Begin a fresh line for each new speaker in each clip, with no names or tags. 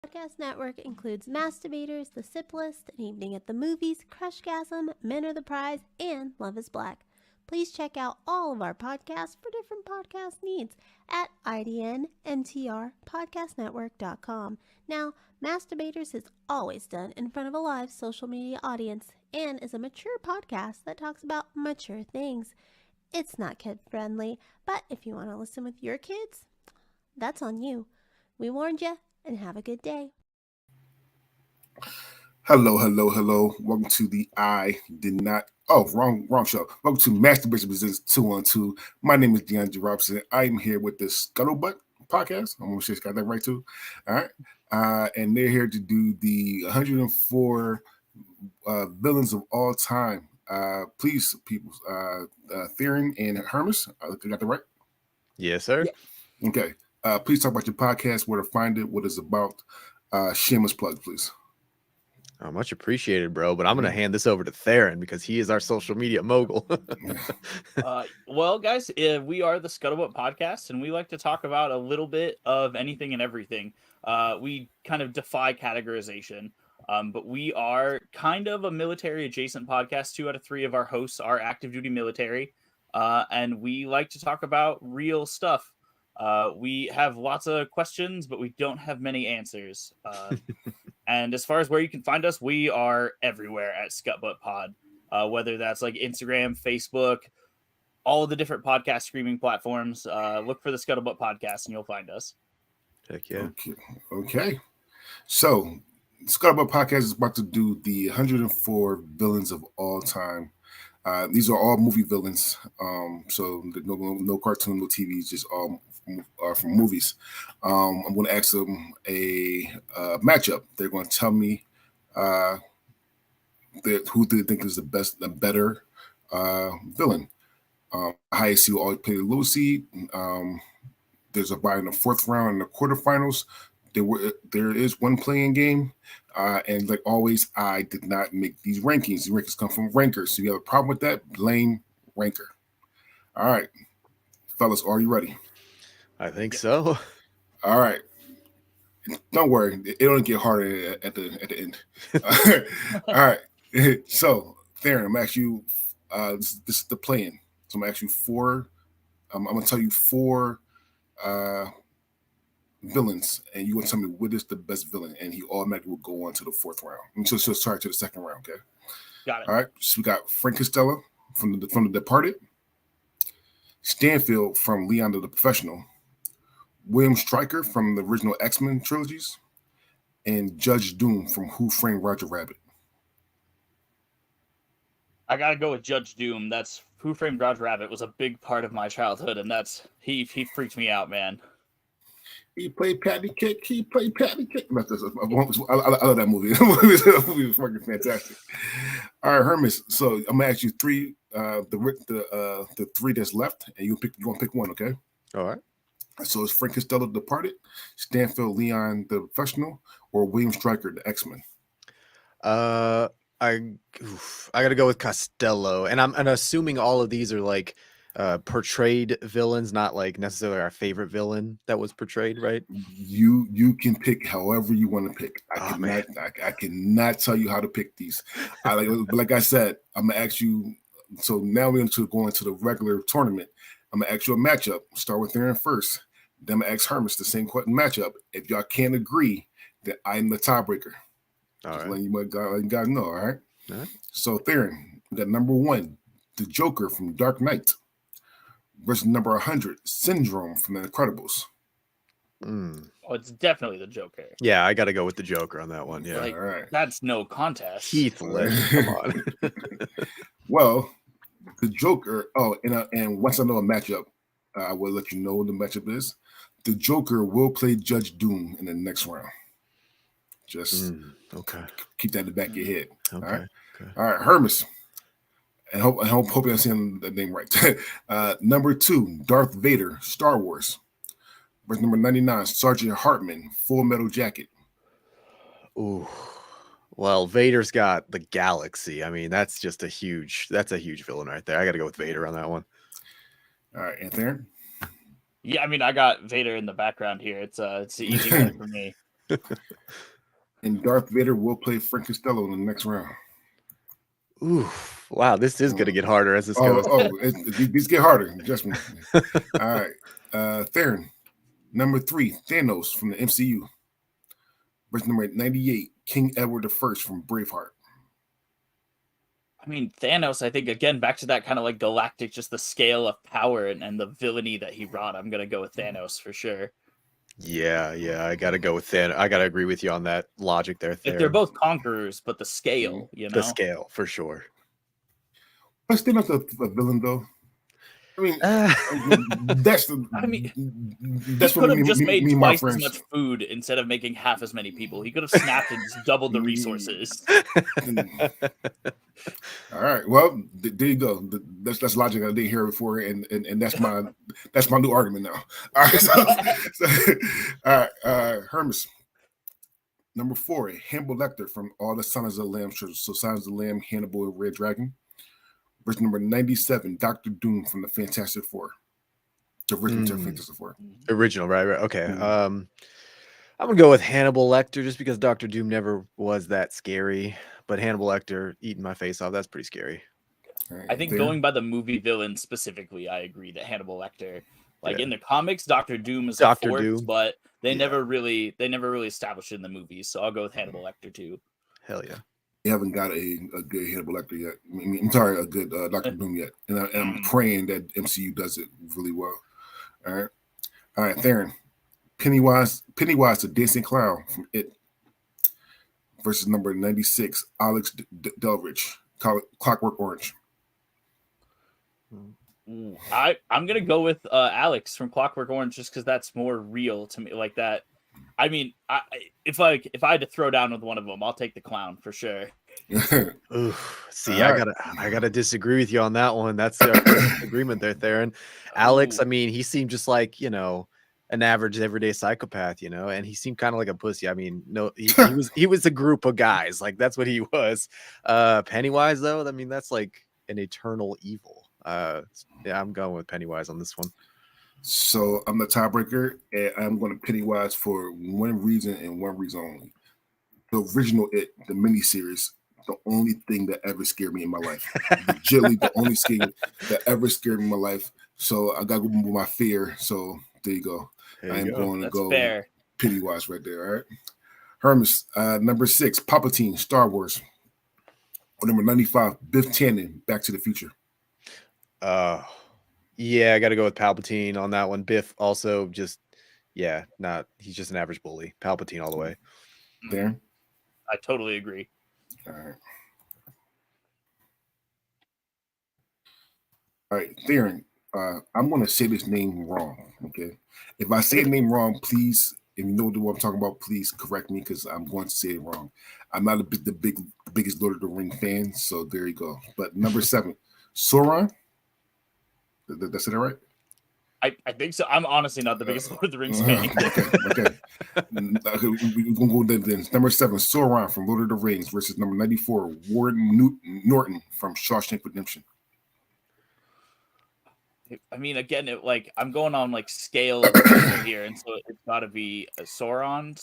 Podcast Network includes Masturbators, The Sip List, An Evening at the Movies, Crushgasm, Men Are the Prize, and Love is Black. Please check out all of our podcasts for different podcast needs at idnntrpodcastnetwork.com. Now, Masturbators is always done in front of a live social media audience and is a mature podcast that talks about mature things. It's not kid-friendly, but if you want to listen with your kids, that's on you. We warned you, and have a good day.
Hello. Welcome to the wrong show. Welcome to Masturbation Presents 212. My name is DeAndre Robson. I'm here with the Scuttlebutt Podcast. I'm gonna got that right too. All right. And they're here to do the 104 villains of all time. Please, people, Theron and Hermes. I got that right?
Yes, sir.
Yeah. Okay. Please talk about your podcast, where to find it, what it's about. Shameless plug, please.
Oh, much appreciated, bro. But I'm going to hand this over to Theron because he is our social media mogul.
Well, guys, we are the Scuttlebutt Podcast, and we like to talk about a little bit of anything and everything. We kind of defy categorization, but we are kind of a military-adjacent podcast. 2 out of 3 of our hosts are active duty military, and we like to talk about real stuff. We have lots of questions, but we don't have many answers. And as far as where you can find us, we are everywhere at Scuttlebutt Pod, whether that's like Instagram, Facebook, all of the different podcast streaming platforms. Look for the Scuttlebutt Podcast and you'll find us.
Heck yeah.
Okay. So, Scuttlebutt Podcast is about to do the 104 villains of all time. These are all movie villains. So no cartoon, no TV, just all from movies. I'm going to ask them a matchup. They're going to tell me who they think is the better villain. Highest seed will always play the low seed. There's a bye in the 4th round in the quarterfinals. There is one playing game, and like always, I did not make these rankings. The rankings come from rankers. So if you have a problem with that, blame ranker. All right, fellas, are you ready?
I think so.
All right. Don't worry, it'll get harder at the end. All right. So, Theron, I'm asking you. This is the plan. So I'm asking you 4. I'm gonna tell you 4 villains, and you want to tell me what is the best villain, and he automatically will go on to the 4th round. And so sorry, to the 2nd round. Okay.
Got it.
All right. So we got Frank Costello from the Departed, Stanfield from Leon the Professional, William Stryker from the original X-Men trilogies, and Judge Doom from Who Framed Roger Rabbit.
I gotta go with Judge Doom. That's Who Framed Roger Rabbit was a big part of my childhood, and he freaked me out, man.
He played Patty Cake. I love that movie. That movie was fucking fantastic. All right, Hermes. So I'm gonna ask you 3, the 3 that's left, and you want to pick one, okay?
All right.
So it's Frank Costello, Departed, Stanfield Leon, the Professional, or William Stryker, the X-Men?
I got to go with Costello, and I'm assuming all of these are like portrayed villains, not like necessarily our favorite villain that was portrayed, right?
You can pick however you want to pick. I cannot tell you how to pick these. Like I said, I'm gonna ask you. So now we're going to go into the regular tournament. I'm gonna ask you a matchup. Start with Theron first. Then I'm gonna ask Hermes the same matchup. If y'all can't agree, then I'm the tiebreaker.
All right.
Letting you guys know. All right. So Theron, we got number 1, the Joker from Dark Knight, versus number 100, Syndrome from The Incredibles.
Oh, it's definitely the Joker.
Yeah, I got to go with the Joker on that one. Yeah.
Like,
all right.
That's no contest.
Heath Ledger, come on.
Well, the Joker. Oh, and once I know a matchup, I will let you know what the matchup is. The Joker will play Judge Doom in the next round. Just
okay.
Keep that in the back of your head.
Okay.
All right. Okay. All right, Hermes. And hope I'm saying the name right. Number 2, Darth Vader, Star Wars. Versus number 99, Sergeant Hartman, Full Metal Jacket.
Ooh. Well, Vader's got the galaxy. I mean, that's a huge villain right there. I got to go with Vader on that one.
All right, and Theron?
Yeah, I mean, I got Vader in the background here. It's an easy one for me.
And Darth Vader will play Frank Costello in the next round.
Ooh, wow, this is gonna get harder as this goes.
These get harder. Just me. All right. Theron, number 3, Thanos from the MCU. Verse number 98, King Edward I from Braveheart.
I mean, Thanos, I think, again, back to that kind of like galactic, just the scale of power and the villainy that he brought. I'm going to go with Thanos for sure.
Yeah, I gotta go with Thanos. I gotta agree with you on that logic there.
Like, they're both conquerors, but the scale, you know?
The scale, for sure.
But Thanos a villain, though. I mean, that's
he could have just made twice as much food instead of making half as many people. He could have snapped and just doubled the resources.
All right, well, there you go. That's logic I didn't hear before, and that's my new argument now. All right, Hermes, number 4, Hannibal Lecter from all the Sons of the Lamb shows. So Sons of the Lamb, Hannibal, and Red Dragon. Verse number 97, Dr. Doom from the Fantastic Four. The original Fantastic Four.
Original, right? Okay. I'm gonna go with Hannibal Lecter just because Dr. Doom never was that scary, but Hannibal Lecter eating my face off, that's pretty scary.
Right,
I think going by the movie villain specifically, I agree that Hannibal Lecter, in the comics, Dr. Doom is a force, but they never really established it in the movies. So I'll go with Hannibal Lecter too.
Hell yeah.
We haven't got a good Hannibal Lecter yet. I'm sorry, a good Dr. Doom yet. And I'm praying that MCU does it really well. All right, Theron. Pennywise the Dancing Clown from It. Versus number 96, Alex Delrich, Clockwork Orange.
I'm gonna go with Alex from Clockwork Orange just because that's more real to me. Like that. I mean, if I had to throw down with one of them, I'll take the clown for sure.
See, I gotta disagree with you on that one. That's the agreement there, Theron. Alex, I mean, he seemed just like, an average everyday psychopath, and he seemed kind of like a pussy. I mean, no, he was a group of guys. Like, that's what he was. Pennywise, though, I mean, that's like an eternal evil. Yeah, I'm going with Pennywise on this one.
So I'm the tiebreaker, and I'm going to Pennywise for one reason and one reason only. The original It, the miniseries, the only thing that ever scared me in my life. Legitimately, the only thing that ever scared me in my life. So I got to go with my fear. So there you go. I'm going to go
fair.
Pennywise right there. All right. Hermes, number 6, Palpatine, Star Wars. Or number 95, Biff Tannen, Back to the Future.
Yeah, I got to go with Palpatine on that one. Biff also he's just an average bully. Palpatine all the way.
There.
I totally agree.
All right, Theron, I'm going to say this name wrong, okay? If I say the name wrong, please, if you know what I'm talking about, please correct me because I'm going to say it wrong. I'm not the biggest Lord of the Ring fan, so there you go. But number 7, Sauron. Did I say that right?
I think so. I'm honestly not the biggest Lord of the Rings fan.
Okay. We're going to go then. Number 7, Sauron from Lord of the Rings versus number 94, Warden Norton from Shawshank Redemption.
I mean, again, I'm going on scale of people here, and so it's got to be Sauron.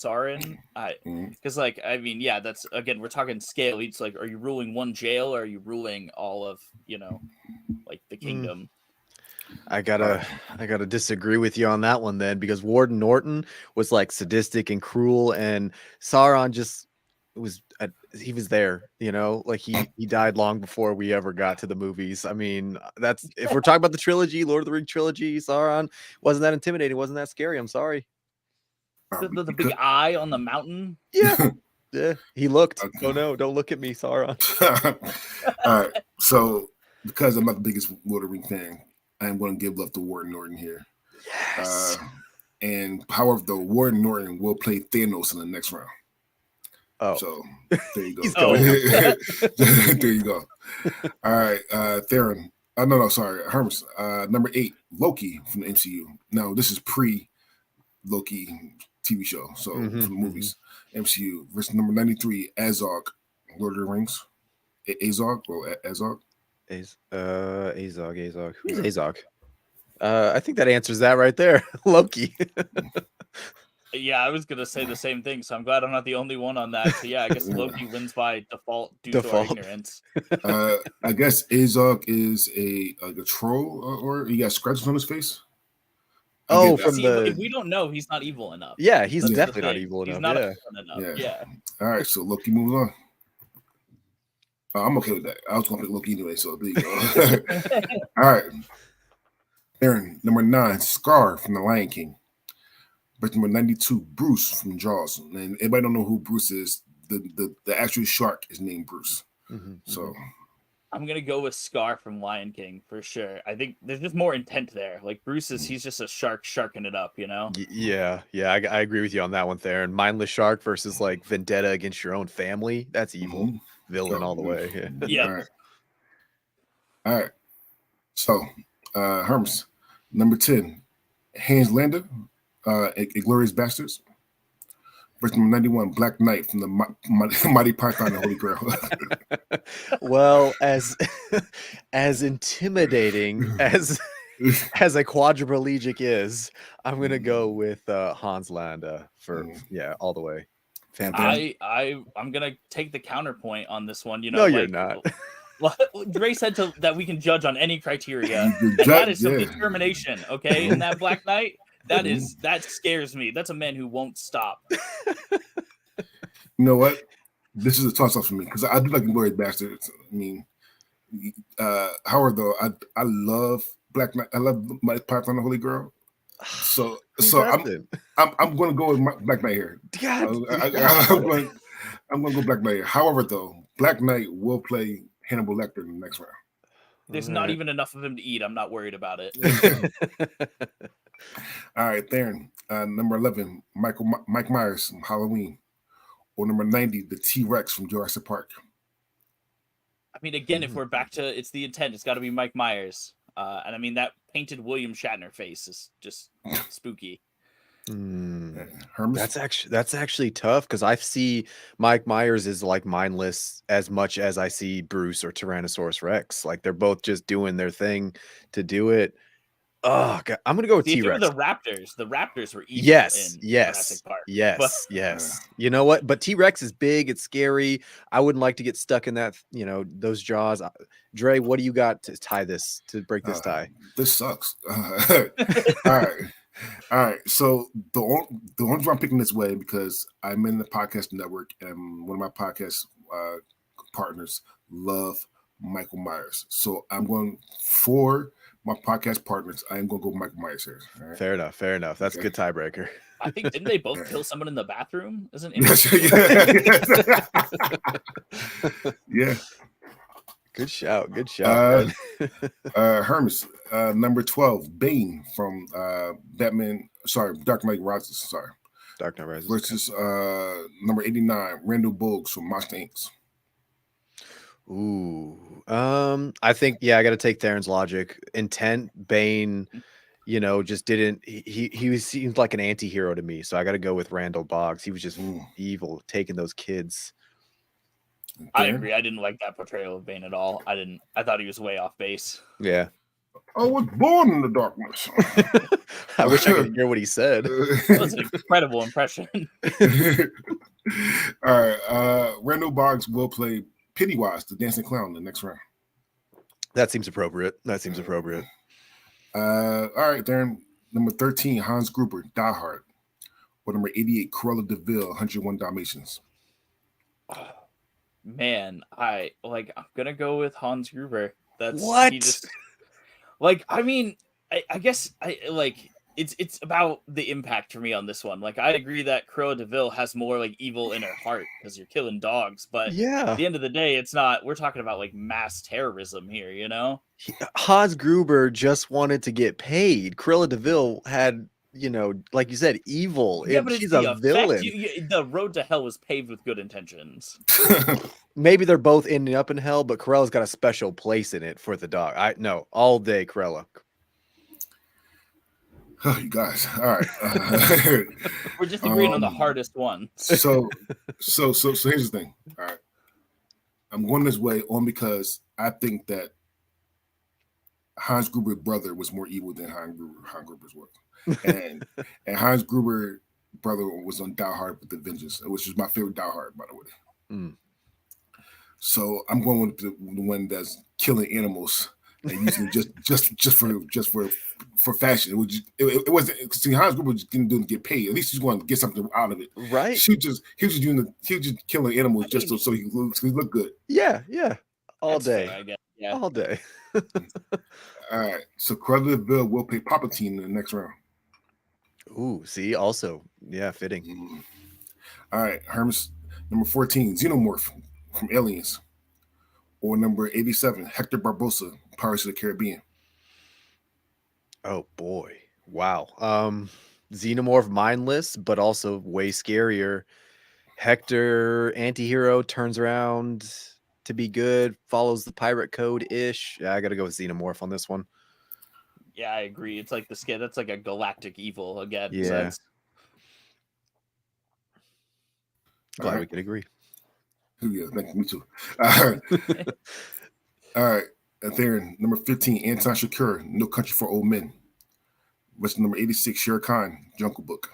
Because that's again, we're talking scale. It's are you ruling one jail, or are you ruling all of the kingdom?
I gotta disagree with you on that one then, because Warden Norton was sadistic and cruel, and Sauron he was there, he died long before we ever got to the movies. I mean, that's if we're talking about the trilogy, Lord of the Rings trilogy, Sauron wasn't that intimidating, wasn't that scary. I'm sorry.
The big eye on the mountain.
Yeah. Yeah, he looked. Okay. Oh no, don't look at me, Sauron.
All right. So because I'm not the biggest Lord of the Rings fan, I'm going to give love to Warden Norton here.
Yes.
And however, though, Warden Norton will play Thanos in the next round.
Oh,
so there you go. There you go. All right, Theron. Sorry, Hermes. Number 8, Loki from the MCU. Now this is pre-Loki TV show, so from the movies. MCU versus number 93, Azog, Lord of the Rings. Azog or Azog?
Azog. Who's Azog? I think that answers that right there. Loki.
Yeah, I was gonna say the same thing, so I'm glad I'm not the only one on that. So yeah, I guess Loki wins by default due to our ignorance.
I guess Azog is a troll, or he got scratches on his face.
If we don't know, he's not evil enough.
Yeah, he's definitely not evil enough.
He's not enough. Yeah.
All right, so Loki moves on. I'm okay with that. I was going to pick Loki anyway, so there you go. All right. Aaron, number 9, Scar from The Lion King. But number 92, Bruce from Jaws. And everybody don't know who Bruce is. The actual shark is named Bruce.
Mm-hmm.
So
I'm gonna go with Scar from Lion King for sure. I think there's just more intent there. Like Bruce he's just a shark sharking it up, you know?
Yeah, I agree with you on that one there. And mindless shark versus like vendetta against your own family. That's evil. Villain all the way.
Yeah.
All right. So Hermes, number 10, Hans Landa, Inglorious Bastards. Verse number 91, Black Knight from the Mighty Python and Holy Grail.
Well, as intimidating as a quadriplegic is, I'm gonna go with Hans Landa for all the way.
I'm gonna take the counterpoint on this one. You know,
no, you're not.
Dre said that we can judge on any criteria, and that is some determination. Okay, and that Black Knight. That scares me. That's a man who won't stop.
You know what? This is a toss-up for me because I do like Inglourious Bastards. I mean, however, though, I love Black Knight. I love my Python the Holy Girl. So I'm going to go with Black Knight here. I'm going to go Black Knight here. However, though, Black Knight will play Hannibal Lecter in the next round.
There's not even enough of him to eat. I'm not worried about it.
All right, Theron. Number 11, Mike Myers from Halloween. Or number 90, the T-Rex from Jurassic Park.
I mean, again, if we're back to it's the intent, it's got to be Mike Myers. And I mean, that painted William Shatner face is just spooky.
Hermes?
That's actually tough because I see Mike Myers is like mindless as much as I see Bruce or Tyrannosaurus Rex. Like they're both just doing their thing to do it. Oh God, I'm gonna go with T-Rex.
The Raptors were evil in Jurassic Park.
Yes. You know what? But T-Rex is big. It's scary. I wouldn't like to get stuck in that. You know, those jaws. Dre, what do you got to tie this to break this tie?
This sucks. All right. So the only reason I'm picking this way because I'm in the podcast network and one of my podcast partners love Michael Myers. So I'm going for my podcast partners. I am going to go Michael Myers here. Right?
Fair enough. That's a good tiebreaker.
I think didn't they both kill someone in the bathroom? Isn't
it? Yeah.
Good shout.
Hermes, number 12, Bane from Batman. Sorry, Dark Knight Rises.
Dark Knight Rises.
Versus number 89, Randall Boggs from Monster Inc.
Ooh. I think I got to take Theron's logic. Intent, Bane, you know, just didn't. He seemed like an anti-hero to me, so I got to go with Randall Boggs. He was just evil, taking those kids.
I agree. I didn't like that portrayal of Bane at all. I thought he was way off base.
Yeah.
I was born in the darkness.
I wish I could hear what he said.
That was an incredible impression.
All right. Randall Boggs will play Pennywise, the dancing clown, in the next round.
That seems appropriate.
All right, Theron. Number 13, Hans Gruber, Die Hard. Or number 88, Cruella de Vil, 101 Dalmatians.
Man, I'm gonna go with Hans Gruber. That's
what?
I guess it's about the impact for me on this one. Like I agree that Cruella de Vil has more like evil in her heart because you're killing dogs, but at the end of the day, it's not. We're talking about like mass terrorism here, you know.
Hans Gruber just wanted to get paid. Cruella de Vil had, you know, like you said, evil.
Yeah, but
she's a villain.
The road to hell was paved with good intentions.
Maybe they're both ending up in hell, but Corella's got a special place in it for the dog. All day Cruella.
Oh, you guys! All right,
we're just agreeing on the hardest one.
So here's the thing. All right, I'm going this way only because I think that Hans Gruber's brother was more evil than Hans Gruber's was, and Hans Gruber brother was on Die Hard with the Vengeance, which is my favorite Die Hard, by the way.
Mm.
So I'm going with the one that's killing animals and using just for fashion. It wasn't. See, Hans Gruber was didn't do to get paid. At least he's going to get something out of it.
Right.
He was just killing animals just so he look good.
Yeah. All
That's
day.
fair, I guess. Yeah.
All day.
All right. So Cruella Bill will pay Palpatine in the next round.
Ooh, see, also, yeah, fitting.
All right, Hermes, number 14, Xenomorph from Aliens. Or number 87, Hector Barbosa, Pirates of the Caribbean.
Oh boy. Wow. Xenomorph mindless, but also way scarier. Hector, anti-hero, turns around to be good, follows the pirate code-ish. Yeah, I gotta go with Xenomorph on this one.
Yeah, I agree. It's like the skin. That's like a galactic evil again.
Yeah.
So it's-
Glad
All
we could agree.
Yeah, thank you. Me too. All right. And then number 15, Anton Shakur, No Country for Old Men. What's number 86, Shere Khan, Jungle Book.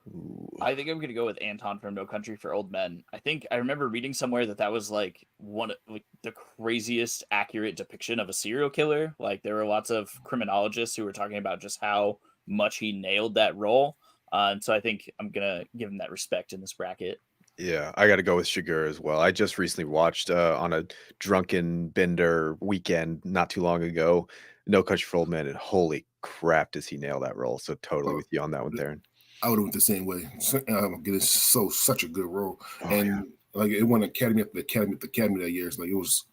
Ooh.
I think I'm gonna go with Anton from No Country for Old Men. I think I remember reading somewhere that was like the craziest accurate depiction of a serial killer. Like there were lots of criminologists who were talking about just how much he nailed that role. And so I think I'm gonna give him that respect in this bracket.
Yeah, I got to go with Shigur as well. I just recently watched on a drunken bender weekend not too long ago, No Country for Old Men, and holy crap, does he nail that role? So totally with you on that one, Darren.
I would have went the same way. It's such a good role,
Oh,
and
yeah.
like it won Academy at the Academy that year. It's like it was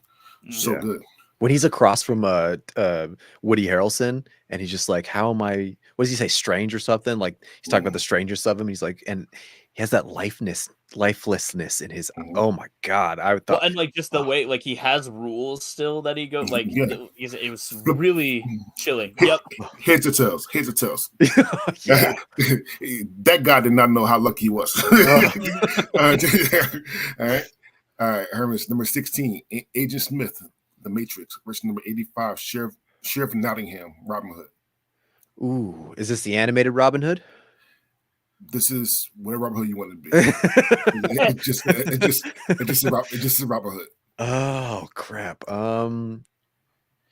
so
Yeah.
good.
When he's across from Woody Harrelson, and he's just like, "How am I?" What does he say? Strange or something? Like he's talking about the strangest of him. He's like, and he has that lifelessness in his.
Mhm.
Oh my god! I
Well,
thought,
and like just the way like he has rules still that he goes like
Yeah.
it was really chilling. Yep.
Heads or tails.
yeah.
That guy did not know how lucky he was. All right, Hermes, number 16, Agent Smith, The Matrix, versus number 85, Sheriff Nottingham, Robin Hood.
Ooh, is this the animated Robin Hood?
This is whatever Robin Hood you want to be. It just is Robin Hood.
Oh crap.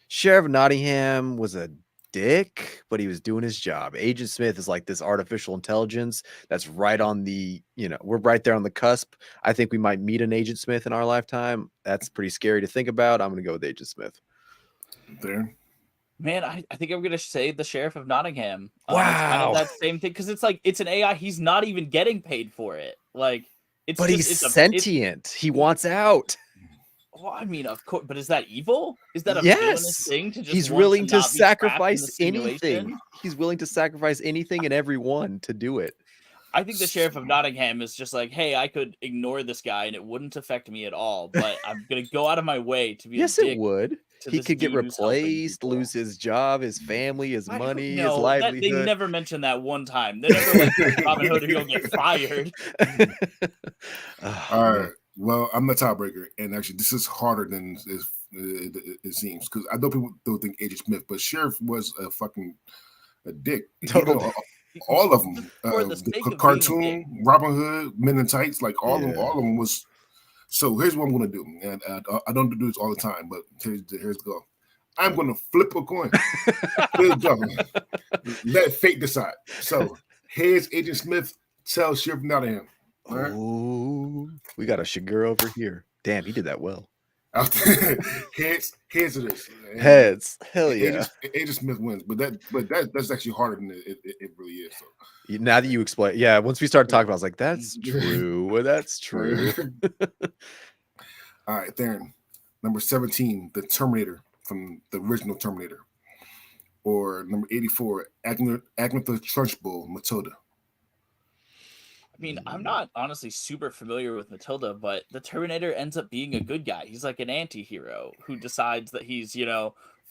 Sheriff Nottingham was a dick, but he was doing his job. Agent Smith is like this artificial intelligence that's right on the, we're right there on the cusp. I think we might meet an Agent Smith in our lifetime. That's pretty scary to think about. I'm gonna go with Agent Smith.
There.
Man, I think I'm gonna say the Sheriff of Nottingham. It's kind
Wow.
of that same thing because it's like it's an AI. He's not even getting paid for it. Like it's
But
just,
he's
it's
sentient. He wants out.
Well, I mean, of course, but is that evil? Is that a
Yes.
villainous thing to just
He's
want
willing to
not be trapped in the
sacrifice anything.
simulation?
He's willing to sacrifice anything and everyone to do it.
I think the Sheriff of Nottingham is just like, hey, I could ignore this guy and it wouldn't affect me at all, but I'm gonna go out of my way to be.
Yes,
a
it
dick
would.
to
He
this
could get
dude who's helping
replaced,
people.
lose his job, his family, his money, his
They
livelihood.
never mentioned that one time. They never like Robin Hood will get fired.
Oh,
All
man.
right. Well, I'm the tiebreaker, and actually, this is harder than it seems because I know people don't think Agent Smith, but Sheriff was a dick.
Totally.
All of them.
For the sake of being a
Cartoon, Robin Hood, Men in Tights, like all of them was. So here's what I'm gonna do, and I don't do this all the time, but here's the go. I'm gonna flip a coin. Here's the go. Let fate decide. So here's Agent Smith. Tell Sheriff Nottingham. All right.
Oh, we got a Shigur over here. Damn, he did that well.
Heads it is.
Heads. Hell yeah.
Agent Smith wins, but that's actually harder than it really is. So
Now that you explain, yeah, once we started talking about it, I was like, that's true. That's true.
All right, Theron. Number 17, the Terminator from the original Terminator. Or number 84, Agnetha Trunchbull, Matilda.
I mean, I'm not honestly super familiar with Matilda, but the Terminator ends up being a good guy. He's like an anti-hero who decides that he's,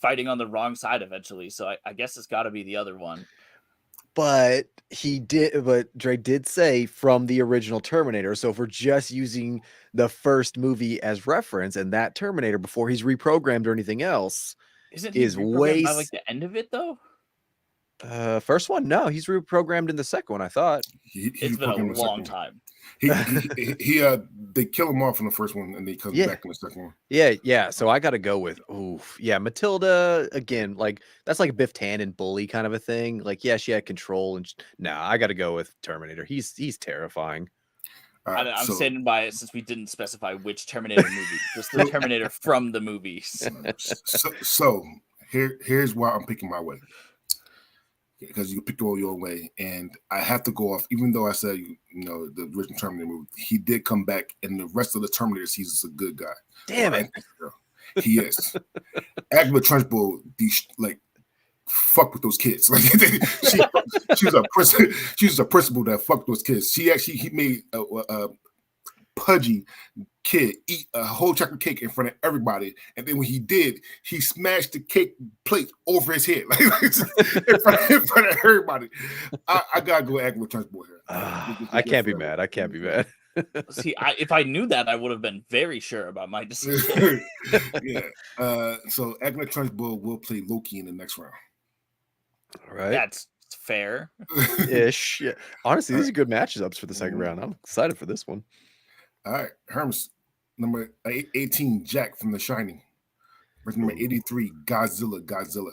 fighting on the wrong side eventually. So I guess it's got to be the other one.
But Dre did say from the original Terminator. So if we're just using the first movie as reference and that Terminator before he's reprogrammed or anything else,
Isn't he
is
reprogrammed
way
by like the end of it though?
First one, no, he's reprogrammed in the second one. I thought.
It's been a long time.
They kill him off in the first one, and they come back in the second one.
Yeah. So I got to go with Matilda again. Like that's like a Biff Tannen bully kind of a thing. Like she had control, and I got to go with Terminator. He's terrifying.
Right, I'm standing by it since we didn't specify which Terminator movie. Just the Terminator from the movies.
So here's why I'm picking my way. Because you pick all your way, and I have to go off. Even though I said the original Terminator movie, he did come back, and the rest of the Terminators, he's a good guy.
Damn it,
he is. Agnes Trunchbull, fuck with those kids. Like she was a principal that fucked those kids. He made a pudgy kid eat a whole chocolate cake in front of everybody, and then when he did, he smashed the cake plate over his head, like in front of everybody. I gotta go Agnes Trunchbull here.
I can't be mad.
See, if I knew that, I would have been very sure about my decision.
So Agnes Trunchbull will play Loki in the next round.
All right,
that's fair.
Ish. Yeah. Honestly, these are good matchups for the second round. I'm excited for this one.
All right, Hermes, number 18, Jack from The Shining. Versus number 83, Godzilla.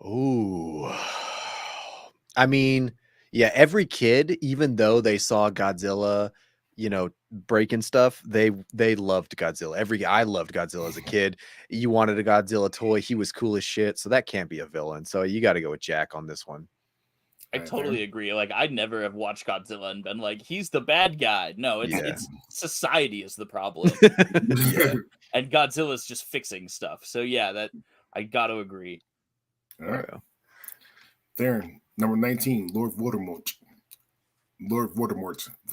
Oh, I mean, every kid, even though they saw Godzilla, breaking stuff, they loved Godzilla. I loved Godzilla as a kid. You wanted a Godzilla toy. He was cool as shit. So that can't be a villain. So you got to go with Jack on this one.
I totally agree. Like, I'd never have watched Godzilla and been like, he's the bad guy. No, it's society is the problem. And Godzilla's just fixing stuff. So that I got to agree.
All right. Theron, number 19, Lord Voldemort,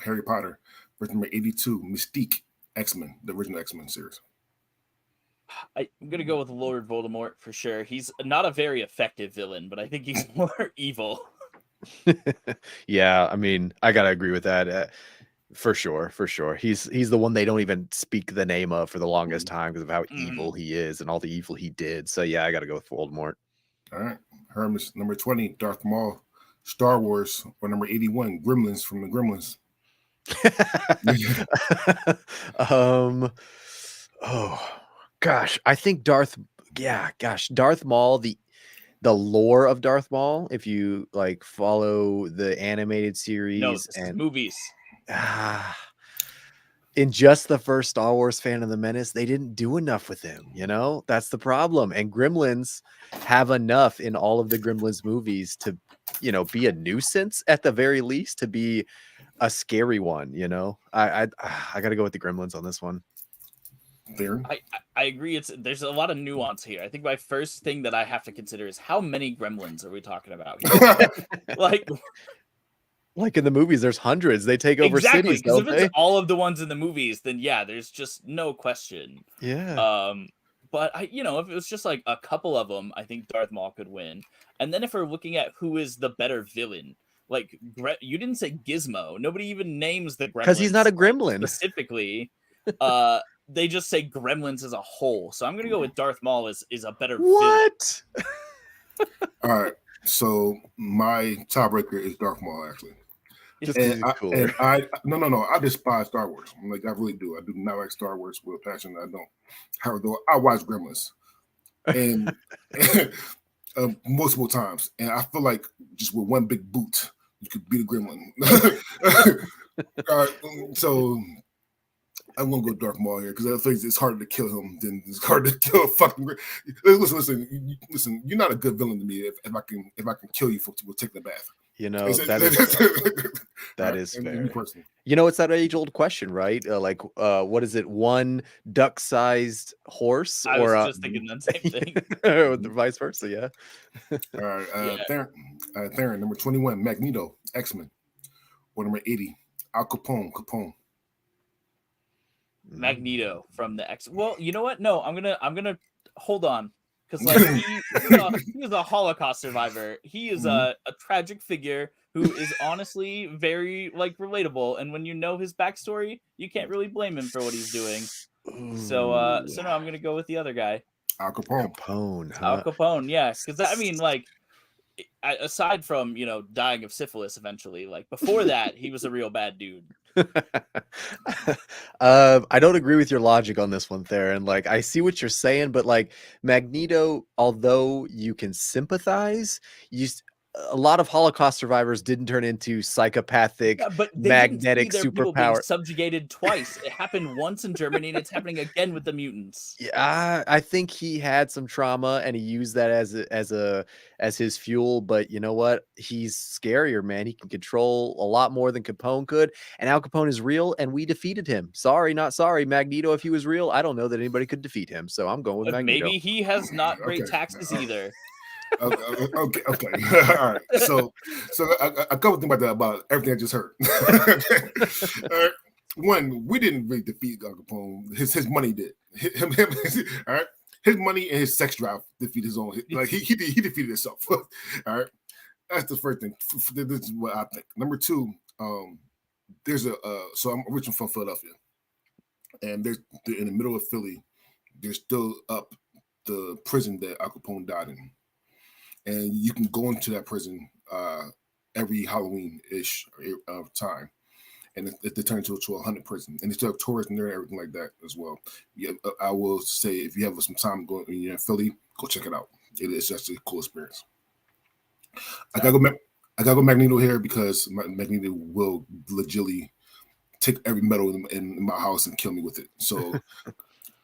Harry Potter. Versus number 82, Mystique, X-Men, the original X-Men series.
I'm going to go with Lord Voldemort for sure. He's not a very effective villain, but I think he's more evil.
Yeah, I mean, I gotta agree with that. For sure. He's the one they don't even speak the name of for the longest time because of how evil he is and all the evil he did. So I gotta go with Voldemort.
All right, Hermes, number 20, Darth Maul, Star Wars, or number 81, Gremlins from the Gremlins.
Oh gosh, I think Darth Maul, the lore of Darth Maul, if you follow the animated series and
movies.
In just the first Star Wars Phantom of the Menace, they didn't do enough with him. That's the problem. And Gremlins have enough in all of the Gremlins movies to, be a nuisance at the very least, to be a scary one. I got to go with the Gremlins on this one.
There.
I agree. There's a lot of nuance here. I think my first thing that I have to consider is how many gremlins are we talking about here? like
in the movies, there's hundreds. They take over cities.
Because if it's all of the ones in the movies, then there's just no question.
Yeah.
But if it was just like a couple of them, I think Darth Maul could win. And then if we're looking at who is the better villain, you didn't say Gizmo. Nobody even names the gremlin
because he's not a gremlin
specifically. They just say Gremlins as a whole. So I'm going to go with Darth Maul is a better
What?
All right. So my tiebreaker is Darth Maul, actually. I despise Star Wars. I really do. I do not like Star Wars with a passion. I don't. However, I watch Gremlins. And multiple times. And I feel like just with one big boot, you could beat a gremlin. So I'm gonna go Darth Maul here because I think it's harder to kill him than it's harder to kill a fucking. Listen. You're not a good villain to me if I can kill you for taking a bath.
That is fair. It's that age-old question, right? What is it? One duck-sized horse,
I was just thinking that same thing.
Or vice versa, yeah.
All right, Theron, number 21, Magneto, X-Men, or number 80, Al Capone.
Magneto from the X. Well, you know what? No, I'm gonna hold on because he is a Holocaust survivor. He is a tragic figure who is honestly very relatable. And when you know his backstory, you can't really blame him for what he's doing. So no, I'm gonna go with the other guy.
Al Capone.
Capone, huh?
Al Capone, yes, because aside from dying of syphilis eventually, like before that, he was a real bad dude.
I don't agree with your logic on this one, Theron. Like, I see what you're saying, but like Magneto, although you can sympathize, a lot of Holocaust survivors didn't turn into psychopathic,
Yeah, but they
magnetic
didn't see their people being
superpower.
subjugated twice. It happened once in Germany, and it's happening again with the mutants.
Yeah, I think he had some trauma, and he used that as his fuel. But you know what? He's scarier, man. He can control a lot more than Capone could. And Al Capone is real, and we defeated him. Sorry, not sorry. Magneto, if he was real, I don't know that anybody could defeat him. So I'm going with Magneto.
Maybe he has not great
Okay.
taxes either.
Okay. All right. So a couple things about everything I just heard. All right. One, we didn't really defeat Al Capone. His money did. Him. All right. His money and his sex drive defeated his own. Like he defeated himself. All right. That's the first thing. This is what I think. Number two, there's so I'm originally from Philadelphia, and there's in the middle of Philly, there's still up the prison that Al Capone died in. And you can go into that prison every Halloween-ish time, and they turn into a haunted prison, and they still have tourists in there and everything like that as well. Yeah, I will say if you have some time going in Philly, go check it out. It is just a cool experience. I gotta go Magneto here because Magneto will legitimately take every metal in my house and kill me with it. So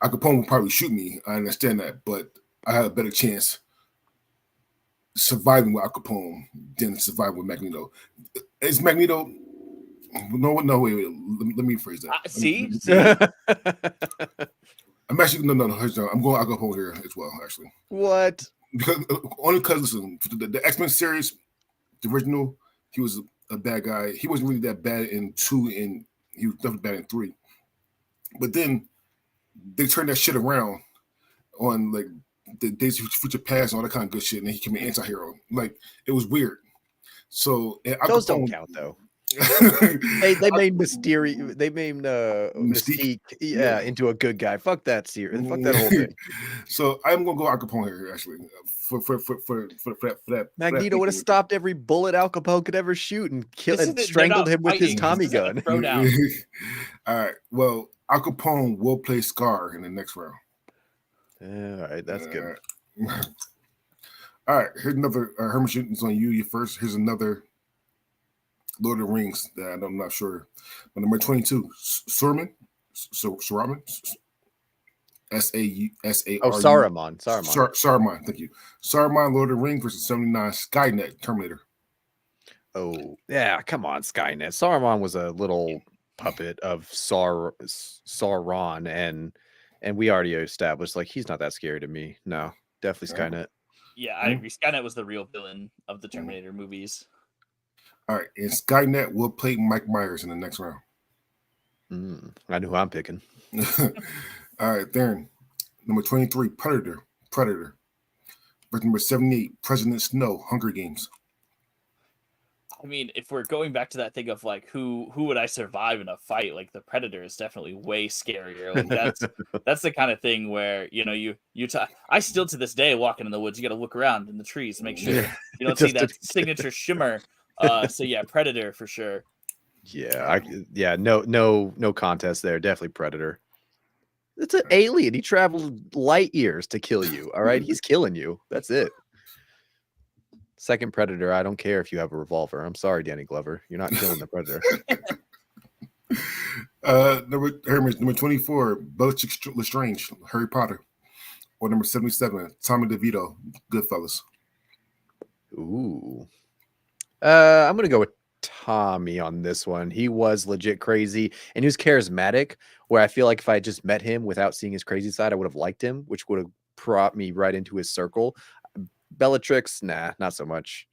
Al Capone will probably shoot me. I understand that, but I have a better chance surviving with Al Capone than surviving with Magneto. Is Magneto? No, wait. Let me rephrase that.
See?
I'm actually no. I'm going Al Capone here as well. Actually,
What?
Because listen, the X-Men series, the original, he was a bad guy. He wasn't really that bad in 2, and he was definitely bad in 3. But then they turned that shit around on like the Days of Future Past and all that kind of good shit, and he became an anti-hero. Like, it was weird. So
those don't count though. they made Mystique into a good guy. Fuck that series. Fuck that whole thing.
So I'm gonna go Al Capone here actually for that.
Magneto would have stopped every bullet Al Capone could ever shoot and strangled him with his Tommy gun.
All right. Well, Al Capone will play Scar in the next round.
All right, that's good.
All right, here's another Herman Shooting's on you. You first. Here's another Lord of the Rings that I'm not sure. But number 22, Saruman. Saruman. S-A-R-U.
Oh, Saruman.
Saruman. Thank you. Saruman, Lord of the Rings versus 79, Skynet, Terminator.
Oh, yeah, come on, Skynet. Saruman was a little puppet of Sauron, and we already established like he's not that scary to me. No, definitely Skynet.
Yeah, I agree. Skynet was the real villain of the Terminator movies.
All right, and Skynet will play Mike Myers in the next round.
I know who I'm picking.
All right, Theron. Number 23, Predator. Versus number 78, President Snow, Hunger Games.
I mean, if we're going back to that thing of like who would I survive in a fight, like the Predator is definitely way scarier. Like that's the kind of thing where I still to this day walking in the woods, you got to look around in the trees, make sure you don't see that signature shimmer. So yeah, Predator for sure.
Yeah, no contest there. Definitely Predator. It's an alien. He traveled light years to kill you. All right, he's killing you. That's it. Second Predator. I don't care if you have a revolver. I'm sorry, Danny Glover. You're not killing the Predator.
Number 24, Bellatrix Lestrange, Harry Potter. Or number 77, Tommy DeVito, Goodfellas.
Ooh. I'm going to go with Tommy on this one. He was legit crazy, and he was charismatic, where I feel like if I just met him without seeing his crazy side, I would have liked him, which would have brought me right into his circle. Bellatrix, nah, not so much.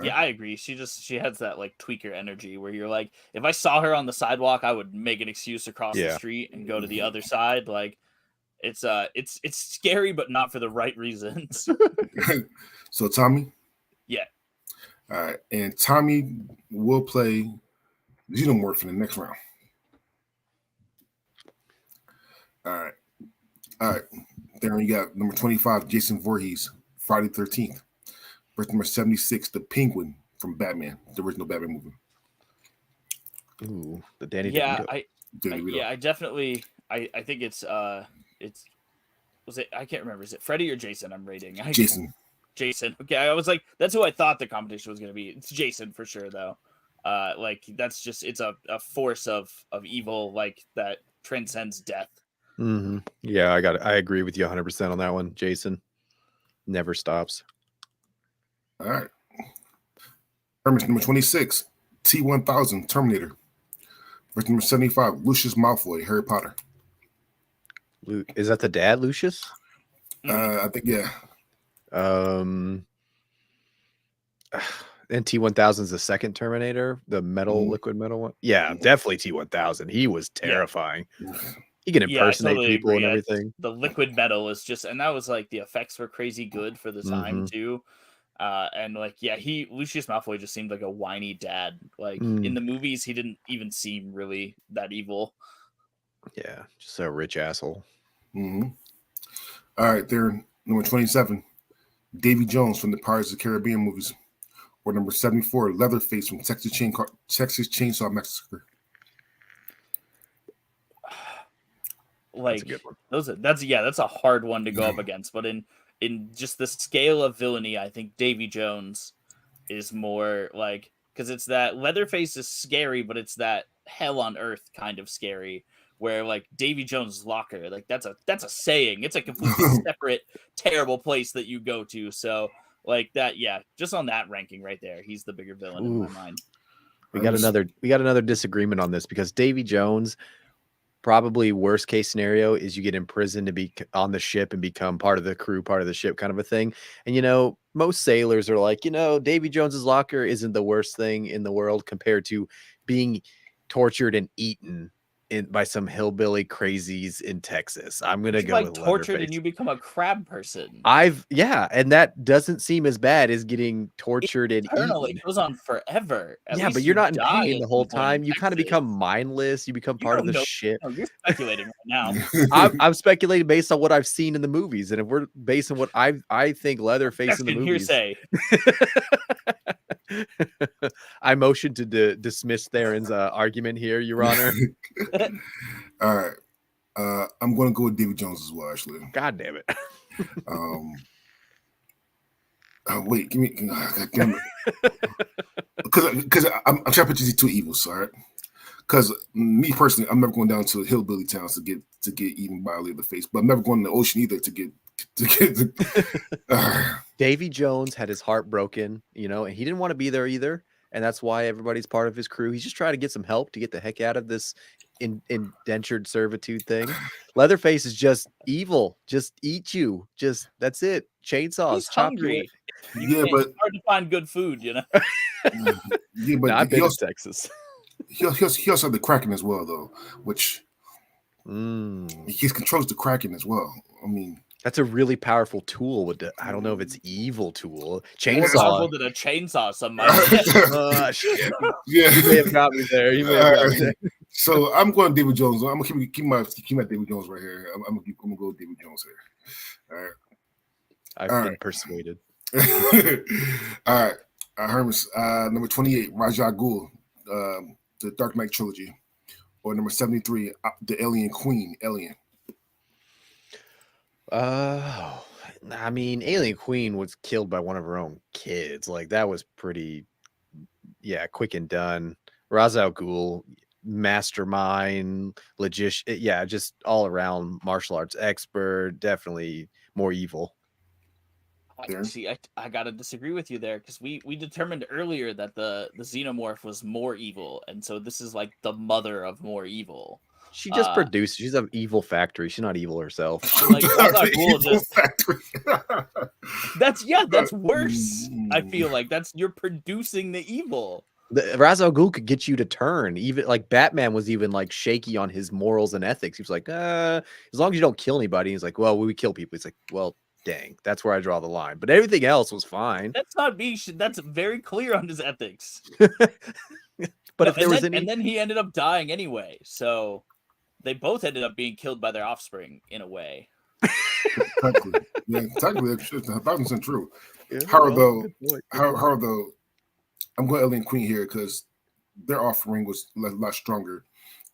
Yeah, I agree. She has that like tweaker energy where you're like, if I saw her on the sidewalk, I would make an excuse across the street and go to the other side. Like, it's scary, but not for the right reasons.
So Tommy?
Yeah.
All right. And Tommy will play Xenomorph in the next round. All right. There you got number 25, Jason Voorhees, Friday 13th. Versus number 76, the Penguin from Batman, the original Batman movie.
Ooh, the Danny
Yeah,
DeVito.
I definitely. I think it's was it? I can't remember. Is it Freddy or Jason? I'm rating.
Jason.
Jason. Okay, I was like, that's who I thought the competition was going to be. It's Jason for sure, though. Like that's just it's a force of evil like that transcends death.
Mm-hmm. Yeah, I agree with you 100% on that one. Jason never stops.
All right. Hermes number 26, T-1000 Terminator. Versus number 75, Lucius Malfoy, Harry Potter.
Is that the dad, Lucius?
I think yeah.
And T-1000 is the second Terminator, the metal, liquid metal one. Yeah, definitely T-1000. He was terrifying. He can impersonate people and everything.
The liquid metal is just, and that was like the effects were crazy good for the time too. And like, yeah, Lucius Malfoy just seemed like a whiny dad. Like in the movies, he didn't even seem really that evil.
Yeah, just a rich asshole.
Mm-hmm. All right, there, number 27, Davy Jones from the Pirates of the Caribbean movies. Or number 74, Leatherface from Texas Chainsaw Massacre.
Like
that's a good one.
That's a hard one to go up against. But in just the scale of villainy, I think Davy Jones is more like, because it's that Leatherface is scary, but it's that hell on earth kind of scary. Where like Davy Jones' locker, like that's a saying. It's a completely separate, terrible place that you go to. So like that, yeah, just on that ranking right there, he's the bigger villain in my mind.
We got another disagreement on this because Davy Jones, probably worst case scenario is you get imprisoned to be on the ship and become part of the crew, part of the ship kind of a thing. And most sailors are like, Davy Jones's locker isn't the worst thing in the world compared to being tortured and eaten by some hillbilly crazies in Texas. I'm gonna go with
tortured
Leatherface.
And you become a crab person.
And that doesn't seem as bad as getting tortured and eaten.
It goes on forever.
But you're not in pain the whole time. You kind of become mindless. You become part of the ship.
No, you're speculating right now.
I'm speculating based on what I've seen in the movies, and if we're based on what I think Leatherface in the movies.
Hearsay.
I motion to dismiss Theron's argument here, Your Honor.
All right. I'm going to go with Davy Jones as well, actually.
God damn it.
Wait, give me. God damn it. Because I'm trying to put these two evils, all right? Because me personally, I'm never going down to hillbilly towns to get eaten by a Leatherface, but I'm never going to the ocean either to get.
Davy Jones had his heart broken, and he didn't want to be there either. And that's why everybody's part of his crew. He's just trying to get some help to get the heck out of this indentured servitude thing. Leatherface is just evil. Just eat you. That's it. Chainsaws.
He's hungry.
But
it's hard to find good food,
Yeah, but
I've been to Texas.
He also had the Kraken as well, though, which he controls the Kraken as well. I mean,
that's a really powerful tool. I don't know if it's evil tool. Chainsaw.
More powerful than a chainsaw.
Yeah,
you may have got me there.
So I'm going David Jones. I'm gonna keep my David Jones right here. I'm gonna go with David Jones here. All right.
I've been persuaded.
All right. Hermes, number 28, Raja Ghul, the Dark Knight trilogy. Or number 73, the Alien Queen, Alien.
I mean, Alien Queen was killed by one of her own kids. Like, that was pretty, quick and done. Ra's al Ghul, mastermind, logician, just all around martial arts expert, definitely more evil.
See, I gotta disagree with you there because we determined earlier that the xenomorph was more evil, and so this is like the mother of more evil.
She just produced. She's an evil factory. She's not evil herself.
Like, that's worse. I feel like you're producing the evil.
Ra's al Ghul could get you to turn. Even like Batman was even like shaky on his morals and ethics. He was like, as long as you don't kill anybody. He's like, well, we kill people. He's like, well, dang, that's where I draw the line. But everything else was fine.
That's not me. That's very clear on his ethics.
But if there was any,
and then he ended up dying anyway. So they both ended up being killed by their offspring in a way.
Technically, it's 1,000% true. However, though, I'm going Alien Queen here because their offering was a lot stronger.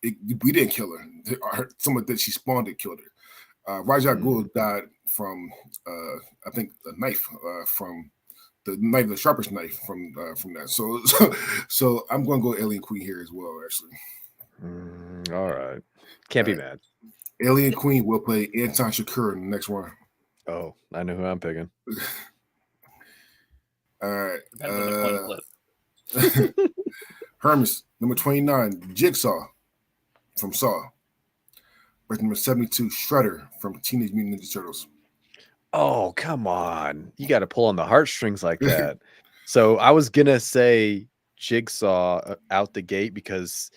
We didn't kill her. Someone that she spawned it killed her. Raja Ghul died from, I think, a knife from the knife, the sharpest knife from that. So I'm going to go Alien Queen here as well. Actually,
all right, can't be mad.
Alien Queen will play Anton Shakur in the next one.
Oh, I know who I'm picking.
All right.
Depends on the coin flip.
Hermes, number 29, Jigsaw from Saw. Versus number 72, Shredder from Teenage Mutant Ninja Turtles.
Oh, come on. You got to pull on the heartstrings like that. So I was going to say Jigsaw out the gate because,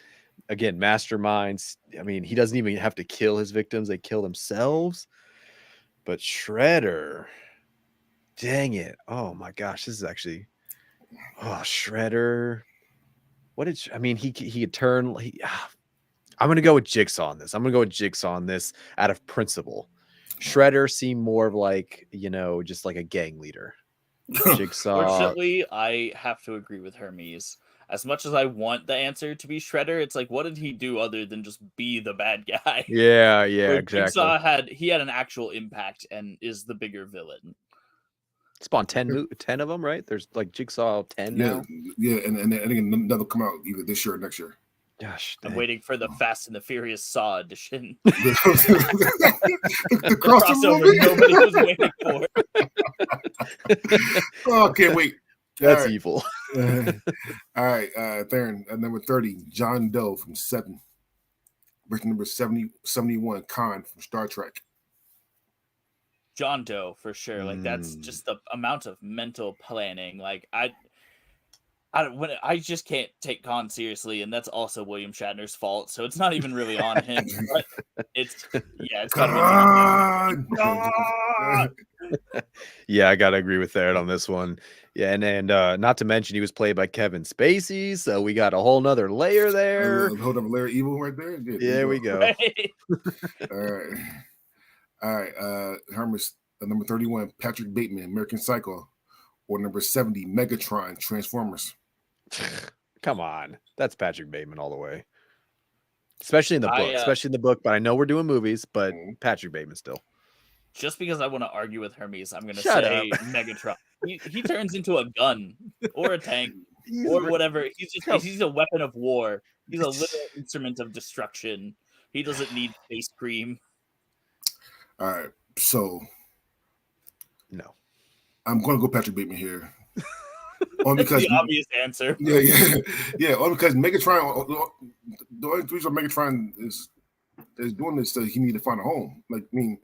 again, masterminds, I mean, he doesn't even have to kill his victims. They kill themselves. But Shredder, dang it. Oh, my gosh. This is actually, Shredder. He could turn. I'm going to go with Jigsaw on this. I'm going to go with Jigsaw on this out of principle. Shredder seemed more of like, just like a gang leader. Jigsaw.
Fortunately, I have to agree with Hermes. As much as I want the answer to be Shredder, it's like, what did he do other than just be the bad guy?
Yeah, exactly.
Jigsaw had an actual impact and is the bigger villain.
Spawned 10 of them, right? There's like Jigsaw 10 now.
Yeah, and I think another come out either this year or next year.
Gosh,
I'm waiting for the Fast and the Furious Saw edition.
The
crossover nobody was waiting for.
Oh, can't wait.
That's evil.
All right, Theron, at number 30, John Doe from 7. Versus number 71, Khan from Star Trek.
John Doe, for sure. Like, that's just the amount of mental planning. Like, I just can't take Khan seriously, and that's also William Shatner's fault. So it's not even really on him. But it's gotta
be
Yeah, I gotta agree with Theron on this one. Yeah, and not to mention he was played by Kevin Spacey, so we got a whole nother layer there.
Hold up, a layer of evil right there. Good,
there we go.
Right?
All right. Hermes, number 31, Patrick Bateman, American Psycho, or number 70, Megatron, Transformers.
Come on, that's Patrick Bateman all the way. Especially in the book. But I know we're doing movies, but Patrick Bateman still.
Just because I want to argue with Hermes, I'm going to say Megatron. He turns into a gun or a tank or whatever. He's a weapon of war. He's a little instrument of destruction. He doesn't need face cream.
All right, so
no,
I'm going to go Patrick Bateman here. Only because
the obvious answer.
Yeah. Only because Megatron. The only reason Megatron is doing this, so he need to find a home. Like, I mean,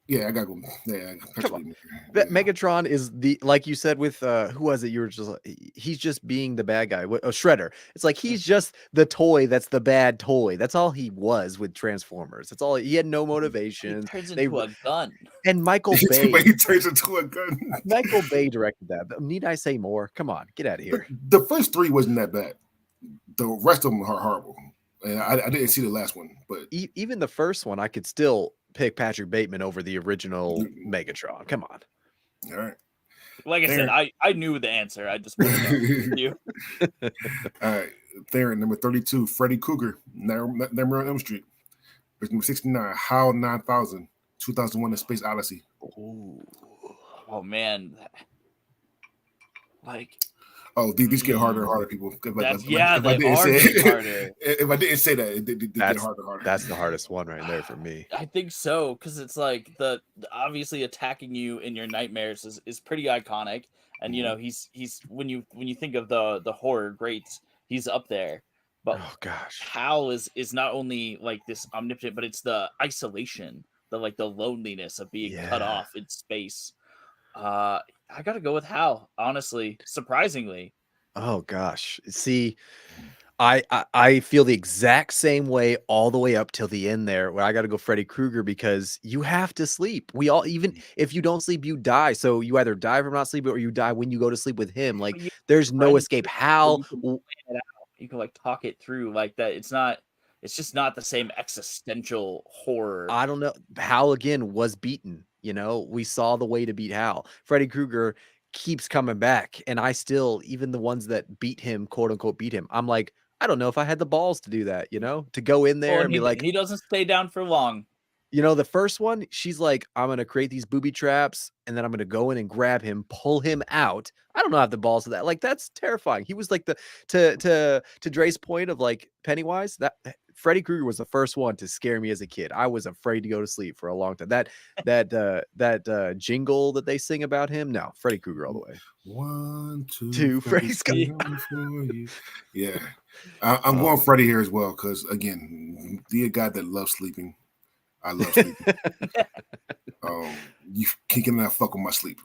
I gotta go. Yeah,
Megatron is like you said with who was it? You were just he's just being the bad guy. Shredder. It's like he's just the toy. That's the bad toy. That's all he was with Transformers. That's all. He had no motivation.
He turns into a gun.
And Michael Bay.
He turns into a gun.
Michael Bay directed that. Need I say more? Come on, get out of here.
The first 3 wasn't that bad. The rest of them are horrible. And I didn't see the last one, but
even the first one, I could still pick Patrick Bateman over the original Megatron. Come on.
All right.
Like I said, I knew the answer. I just wanted to know you.
All right. Theron, number 32, Freddy Krueger, Nightmare on Elm Street. Number 69, HAL 9000, 2001: A Space Odyssey.
Oh man. Like,
these get harder and harder, people.
If I
didn't say that, they get harder and harder.
That's the hardest one right there for me.
I think so, because it's like the obviously attacking you in your nightmares is pretty iconic, and he's when you think of the horror greats, he's up there. But Hal is not only like this omnipotent, but it's the isolation, the loneliness of being cut off in space. I gotta go with Hal, honestly, surprisingly.
Oh gosh. See, I feel the exact same way all the way up till the end there, where I gotta go Freddy Krueger, because you have to sleep. We all, even if you don't sleep, you die. So you either die from not sleeping or you die when you go to sleep with him. Like, there's no escape. Hal,
you can talk it through like that. It's just not the same existential horror.
I don't know. Hal again was beaten. You know, we saw the way to beat Hal. Freddy Krueger keeps coming back, and I still, even the ones that beat him, quote unquote, beat him, I'm like, I don't know if I had the balls to do that, you know, to go in there
Well,
and be like,
he doesn't stay down for long.
you know, the first one, she's like, I'm going to create these booby traps and then I'm going to go in and grab him, pull him out. I don't know, have the balls of that. Like, that's terrifying. He was like to Dre's point of like Pennywise, that Freddy Krueger was the first one to scare me as a kid. I was afraid to go to sleep for a long time. That jingle that they sing about him. No, Freddy Krueger all the way.
1, 2,
Two, Freddy's
coming for you. Yeah. I'm going Freddy here as well. Cause again, the guy that loves sleeping. I love sleeping. You cannot fuck with my sleep.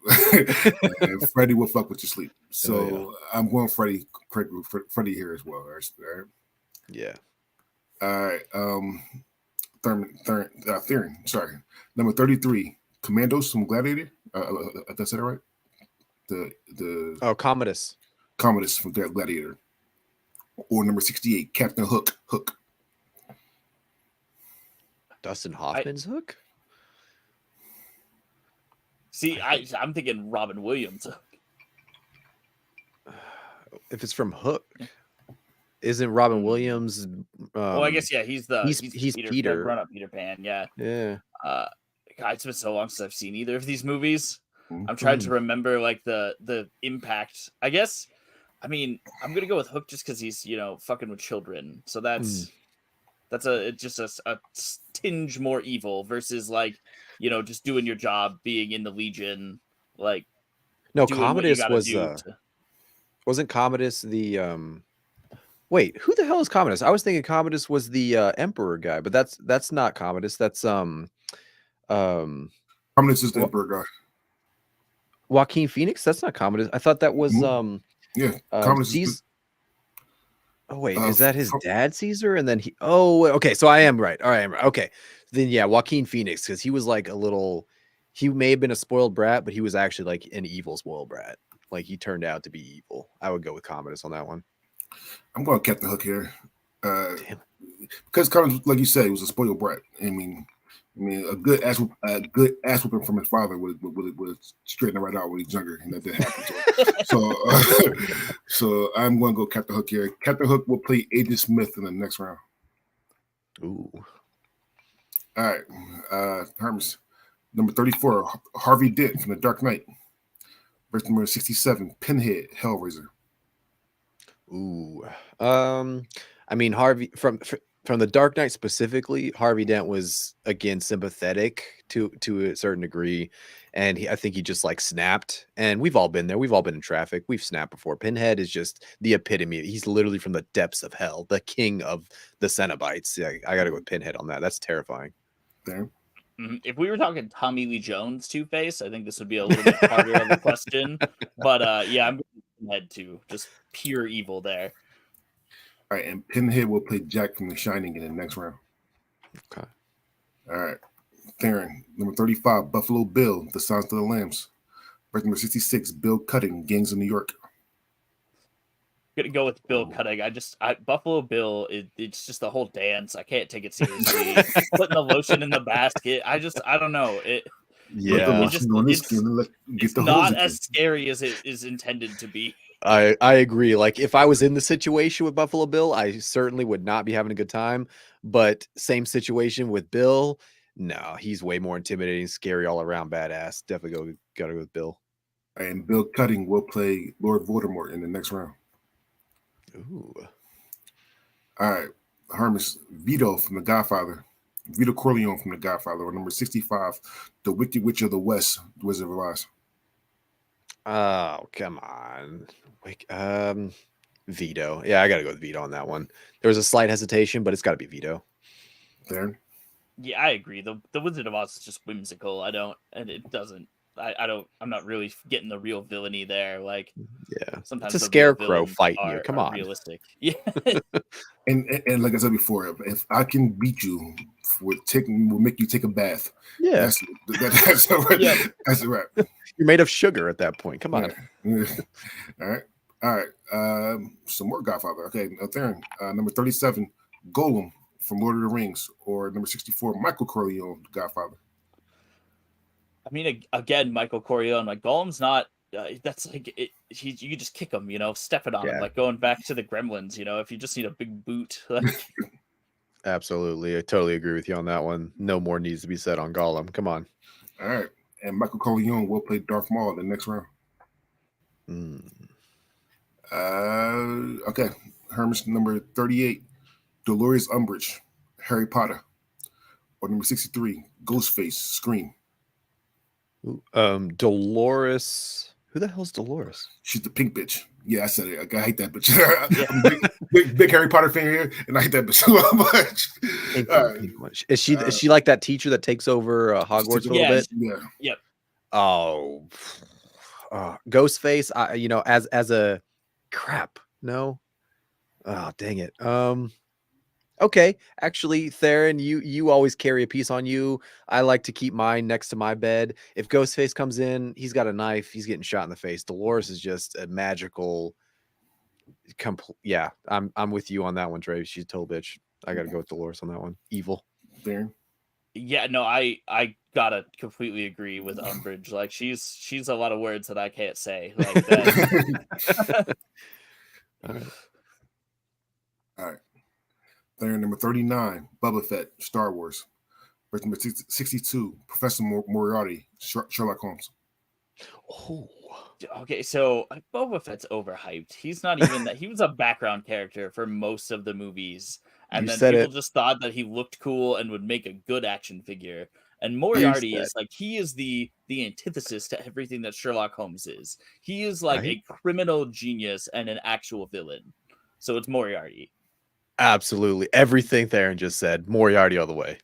And Freddie will fuck with your sleep. So I'm going Freddie here as well. All right.
Yeah.
All right. Theron. Sorry. Number 33. Commandos from Gladiator. Did I say that right?
Commodus.
Commodus from Gladiator. Or number 68. Captain Hook.
Dustin Hoffman's Hook?
See, I'm thinking Robin Williams.
If it's from Hook, isn't Robin Williams?
Well, I guess he's
Peter.
Grown up Peter Pan. Yeah.
God,
it's been so long since I've seen either of these movies. I'm trying to remember like the impact. I guess. I mean, I'm gonna go with Hook just because he's fucking with children. So that's just a tinge more evil versus like just doing your job, being in the Legion. Like,
no, Commodus wasn't Commodus the Wait, who the hell is Commodus? I was thinking Commodus was the Emperor guy, but that's not Commodus. That's
Commodus is the Emperor guy.
Joaquin Phoenix. That's not Commodus. I thought that was
Commodus.
Oh wait, is that his dad Caesar? And then okay, so I am right. All right, okay. Then yeah, Joaquin Phoenix, because he was like he may have been a spoiled brat, but he was actually like an evil spoiled brat. Like he turned out to be evil. I would go with Commodus on that one.
I'm going Captain Hook here. Because Commodus, like you said, he was a spoiled brat. I mean, a good ass whooping from his father would straighten it right out when he's younger, and that didn't happen to him. So I'm going to go Captain Hook here. Captain Hook will play Agent Smith in the next round.
Ooh.
All right, Hermes. Number 34, Harvey Dent from The Dark Knight. Verse number 67, Pinhead, Hellraiser.
Ooh. I mean, Harvey from The Dark Knight specifically, Harvey Dent was again sympathetic to a certain degree, and I think he just like snapped. And we've all been there. We've all been in traffic. We've snapped before. Pinhead is just the epitome. He's literally from the depths of hell, the king of the Cenobites. Yeah, I got to go with Pinhead on that. That's terrifying.
Damn.
If we were talking Tommy Lee Jones Two-Face, I think this would be a little bit harder of a question. But yeah, I'm going Pinhead too. Just pure evil there.
All right, and Pinhead will play Jack from The Shining in the next round.
Okay.
All right. Theron, number 35, Buffalo Bill, The Silence of the Lambs. Verse number 66, Bill Cutting, Gangs of New York.
I'm gonna go with Bill Cutting. Buffalo Bill, it's just the whole dance. I can't take it seriously. Putting the lotion in the basket. I don't know. It's not as scary as it is intended to be.
I agree. Like if I was in the situation with Buffalo Bill, I certainly would not be having a good time. But same situation with Bill. No, he's way more intimidating, scary, all around badass. Definitely gotta go with Bill.
And Bill Cutting will play Lord Voldemort in the next round.
Ooh.
All right. Hermes, Vito from The Godfather. Vito Corleone from The Godfather. Or number 65, The Wicked Witch of the West, The Wizard of Oz.
Oh, come on. Vito. Yeah, I gotta go with Vito on that one. There was a slight hesitation, but it's gotta be Vito.
There.
Yeah, I agree. The Wizard of Oz is just whimsical. I'm not really getting the real villainy there. Like,
yeah,
sometimes
it's a scarecrow fighting you. Come on,
realistic. Yeah.
and like I said before, if I can beat you, will make you take a bath.
Yeah,
that's a wrap.
You're made of sugar at that point. Come on.
Yeah. All right. Some more Godfather. Okay, Theron, number 37, Golem from Lord of the Rings, or number 64, Michael Corleone, Godfather.
I mean, again, Michael Corleone, like Gollum's not. That's like it. You just kick him, stepping on him,
Yeah.
like going back to the Gremlins. If you just need a big boot, like.
Absolutely. I totally agree with you on that one. No more needs to be said on Gollum. Come on.
All right. And Michael Corleone will play Darth Maul in the next round. Okay. Hermes number 38, Dolores Umbridge, Harry Potter. Or number 63, Ghostface, Scream.
Dolores. Who the hell's Dolores?
She's the pink bitch. Yeah, I said it. I hate that bitch. I'm a big Harry Potter fan here, and I hate that bitch so much.
Is she like that teacher that takes over Hogwarts for a little bit?
Yeah.
Yep.
Oh, Ghostface. As a crap. No. Oh, dang it. Okay, actually, Theron, you always carry a piece on you. I like to keep mine next to my bed. If Ghostface comes in, he's got a knife. He's getting shot in the face. Dolores is just a magical. Yeah, I'm with you on that one, Trey. She's a total bitch. I got to go with Dolores on that one. Evil.
Theron.
Yeah, no, I gotta completely agree with Umbridge. Like she's a lot of words that I can't say. Like that.
All
right. Theron number 39, Boba Fett, Star Wars. Verse number 62, Professor Moriarty, Sherlock Holmes.
Oh.
Okay, so Boba Fett's overhyped. He's not even that. He was a background character for most of the movies, and then people just thought that he looked cool and would make a good action figure. And Moriarty is like he is the antithesis to everything that Sherlock Holmes is. He is like a criminal genius and an actual villain. So it's Moriarty.
Absolutely. Everything Theron just said. Moriarty all the way.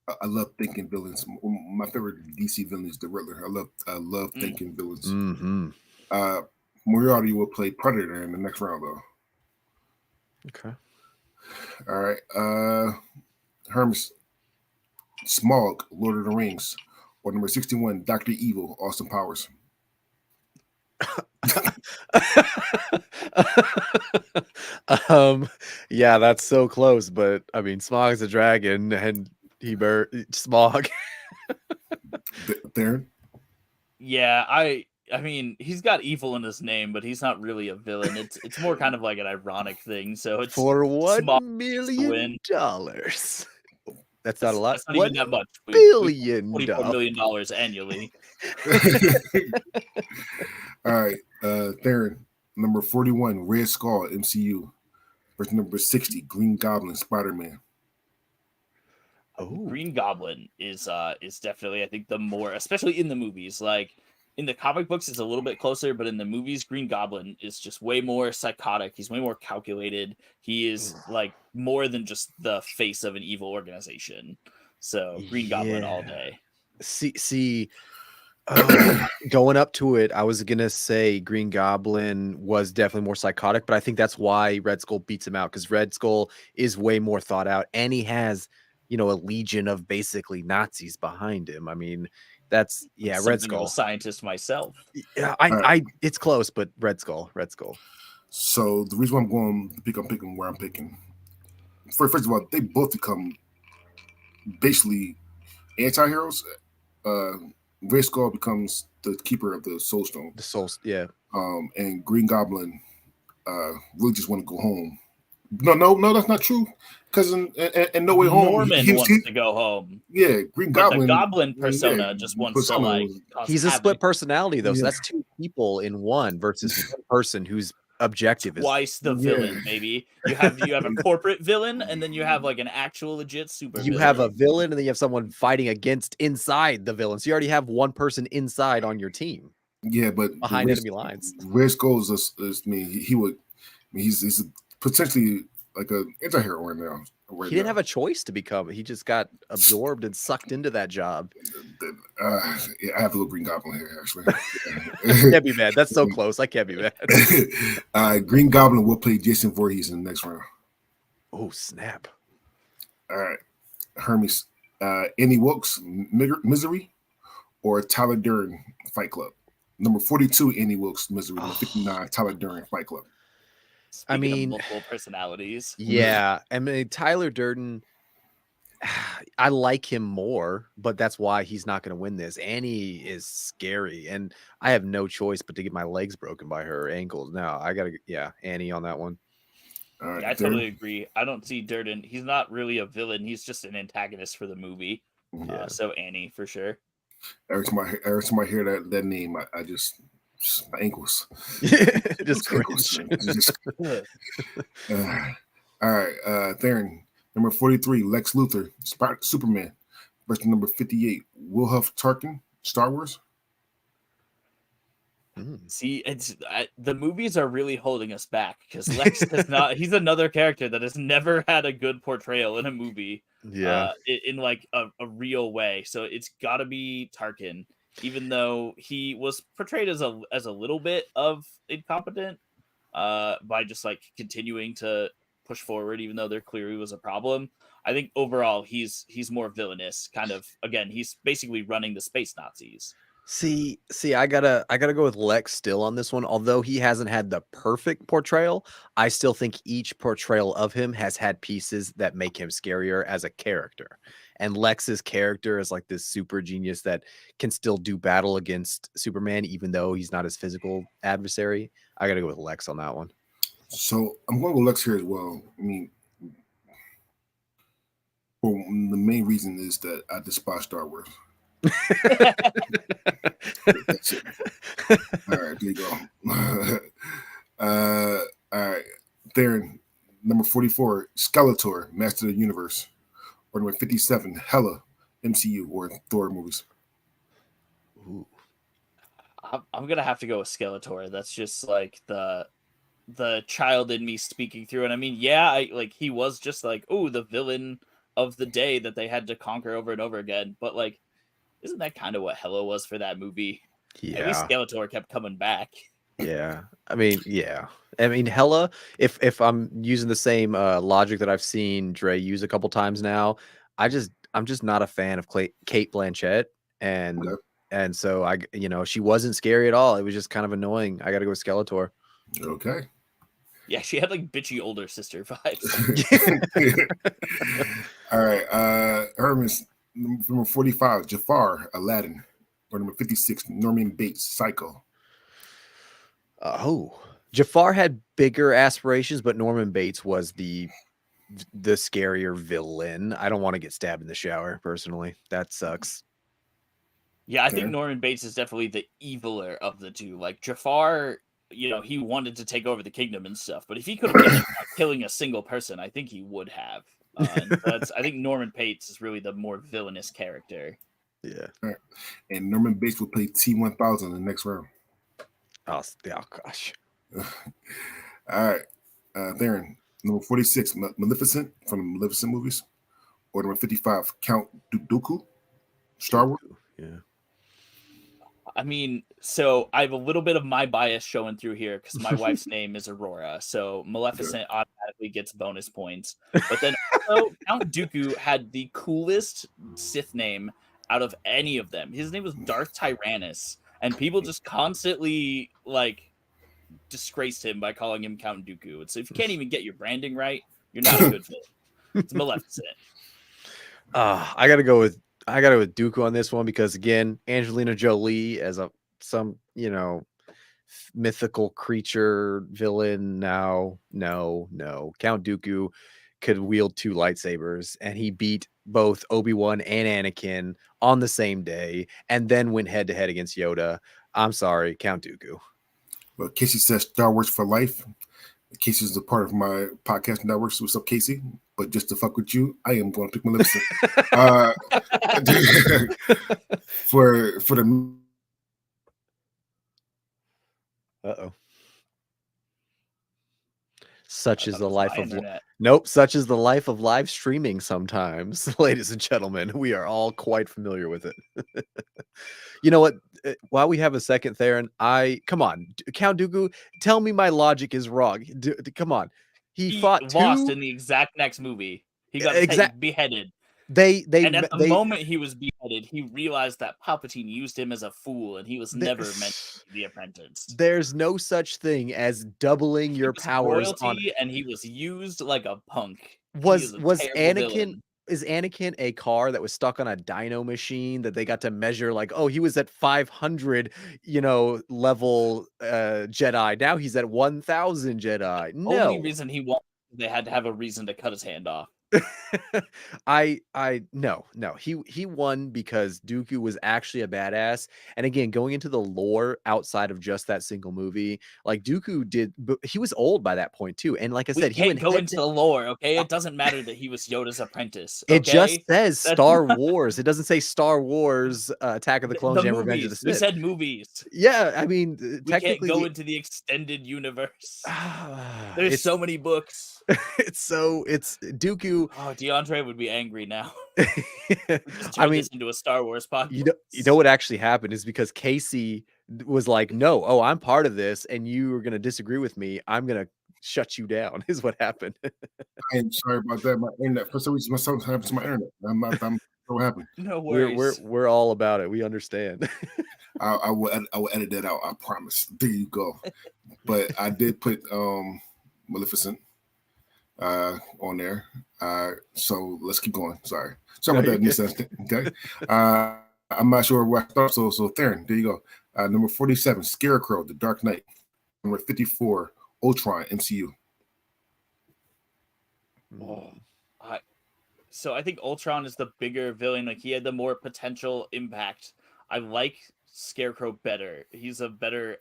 I love thinking villains. My favorite DC villain is the Riddler. I love thinking villains.
Mm-hmm.
Moriarty will play Predator in the next round, though.
Okay.
All right. Hermes, Smaug, Lord of the Rings. Or number 61, Dr. Evil, Austin Powers.
Yeah, that's so close, but I mean Smaug's a dragon and he Smaug.
Theron?
Yeah, I mean he's got evil in his name, but he's not really a villain. It's more kind of like an ironic thing. So it's
for $1 million. That's not a lot.
That's not even that much. $24 million annually.
All right, Theron, number 41, Red Skull, MCU. Verse number 60, Green Goblin, Spider-Man.
Oh, Green Goblin is definitely, I think, the more, especially in the movies. Like in the comic books, it's a little bit closer, but in the movies, Green Goblin is just way more psychotic. He's way more calculated. He is like more than just the face of an evil organization. So Green Goblin all day.
See. Going up to it, I was gonna say Green Goblin was definitely more psychotic, but I think that's why Red Skull beats him out, because Red Skull is way more thought out, and he has, a legion of basically Nazis behind him. I mean, that's Red Skull.
I'm a scientist myself.
Yeah, I it's close, but Red Skull.
So the reason why I'm picking where I'm picking. First of all, they both become basically anti-heroes. Red Skull becomes the keeper of the Soul Stone.
The Soul, yeah.
And Green Goblin really just want to go home. No, that's not true. Because in No Way Home,
Norman wants to go home.
Yeah, Green Goblin.
The Goblin persona just wants to like.
He's a split personality though, so that's two people in one versus one person whose objective is
twice the villain. Maybe you have a corporate villain, and then you have like an actual legit super.
You have a villain, and then you have someone fighting against inside the villain. So you already have one person inside on your team.
Yeah, but
behind enemy lines.
Red Skull he's potentially like an anti-hero right now.
He didn't have a choice to become. He just got absorbed and sucked into that job.
I have a little Green Goblin here, actually.
Can't be mad. That's so close. I can't be mad.
Green Goblin will play Jason Voorhees in the next round.
Oh, snap.
All right. Hermes, Annie Wilkes, Misery, or Tyler Durden, Fight Club. Number 42, Annie Wilkes, Misery. Number 59, Tyler Durden, Fight Club.
Speaking of multiple personalities.
Yeah. I mean, Tyler Durden, I like him more, but that's why he's not going to win this. Annie is scary, and I have no choice but to get my legs broken by her ankles. Now I gotta, Annie on that one.
All right,
Yeah, I
Darren?
totally agree. I don't see Durden. He's not really a villain. He's just an antagonist for the movie.
Yeah.
So Annie for sure.
Every time I hear that name, I just my ankles.
Just
Ankles.
cringe.
Just, all right, Darren. Number 43, Lex Luthor, Superman. Versus number 58, Wilhuff Tarkin, Star Wars.
See, the movies are really holding us back because Lex has not. He's another character that has never had a good portrayal in a movie.
Yeah.
In like a real way. So it's got to be Tarkin, even though he was portrayed as a little bit of incompetent, by just like continuing to push forward, even though there clearly was a problem. I think overall he's more villainous. Kind of again, he's basically running the space Nazis.
See, I gotta go with Lex still on this one. Although he hasn't had the perfect portrayal, I still think each portrayal of him has had pieces that make him scarier as a character. And Lex's character is like this super genius that can still do battle against Superman, even though he's not his physical adversary. I gotta go with Lex on that one.
So I'm going to go Lex here as well. I mean, well, the main reason is that I despise Star Wars. That's it. All right, there you go. All right, Darren, number 44, Skeletor, Master of the Universe, or number 57, Hela, MCU or Thor movies.
Ooh.
I'm gonna have to go with Skeletor. That's just like the child in me speaking through. And I mean, yeah, he was just like, oh, the villain of the day that they had to conquer over and over again. But like, isn't that kind of what Hela was for that movie?
Yeah.
At least Skeletor kept coming back.
Yeah. I mean, Hela, if I'm using the same logic that I've seen Dre use a couple times now, I'm just not a fan of Kate Blanchett, and so she wasn't scary at all. It was just kind of annoying. I got to go with Skeletor.
Okay.
Yeah, she had like bitchy older sister vibes.
All right, Hermes, number 45, Jafar, Aladdin, or number 56, Norman Bates, Psycho.
Jafar had bigger aspirations, but Norman Bates was the scarier villain. I don't want to get stabbed in the shower, personally. That sucks.
Yeah, I think Norman Bates is definitely the eviler of the two. Like Jafar, he wanted to take over the kingdom and stuff, but if he could have been killing a single person, I think he would have. I think Norman Bates is really the more villainous character.
Yeah.
Right. And Norman Bates will play T-1000 in the next round.
Oh gosh.
All right, Darren, number 46, Maleficent from the Maleficent movies, or number 55, Count Dooku, Star Wars.
Yeah.
I mean, so I have a little bit of my bias showing through here because my wife's name is Aurora, so Maleficent automatically gets bonus points. But then also, Count Dooku had the coolest Sith name out of any of them. His name was Darth Tyrannus, and people just constantly disgraced him by calling him Count Dooku. And so if you can't even get your branding right, you're not a good fit. It's Maleficent.
I gotta go with Dooku on this one because again, Angelina Jolie as some mythical creature villain. No. Count Dooku could wield two lightsabers, and he beat both Obi-Wan and Anakin on the same day, and then went head to head against Yoda. I'm sorry, Count Dooku.
Well, Casey says Star Wars for life. Casey is a part of my podcast network. So what's up, Casey? But just to fuck with you, I am going to pick Maleficent. For the.
Such is the life of live streaming sometimes, ladies and gentlemen. We are all quite familiar with it. You know what? While we have a second, Theron, come on, Count Dooku, tell me my logic is wrong. Come on. He fought
lost in the exact next movie. He got beheaded. And at the moment he was beheaded, he realized that Palpatine used him as a fool, and he was never meant to be the apprentice.
There's no such thing as doubling your powers
royalty, and he was used like a punk.
Was Anakin is Anakin a car that was stuck on a dyno machine that they got to measure like, oh, he was at 500, level Jedi. Now he's at 1,000 Jedi.
Only
No.
reason he won, they had to have a reason to cut his hand off.
No. He won because Dooku was actually a badass. And again, going into the lore outside of just that single movie, like Dooku did, but he was old by that point too. And like I
We
said, he
can't
went
go
head
into
to-
the lore, okay? It doesn't matter that he was Yoda's apprentice.
It just
okay?
says
That's-
Star Wars. It doesn't say Star Wars, Attack of the Clones, and Revenge of the
movies. We
Sith.
said movies.
Yeah, I mean,
We can't
technically,
go into the extended universe.
it's
There's so many books.
it's Dooku.
Oh, DeAndre would be angry now.
I
Just turned
mean,
this into a Star Wars podcast.
you know what actually happened is because Casey was like, "No, oh, I'm part of this, and you are gonna disagree with me. I'm gonna shut you down." Is what happened.
I'm sorry about that. My internet, for some reason, something happens to my internet. I'm so happy.
No worries.
We're all about it. We understand.
I will edit that out. I promise. There you go. But I did put Maleficent on there. So let's keep going. Sorry about that, Miss. Okay. I'm not sure where I start. So Theron, there you go. Number 47, Scarecrow, The Dark Knight. Number 54, Ultron, MCU.
So I think Ultron is the bigger villain. Like, he had the more potential impact. I like Scarecrow better. He's a better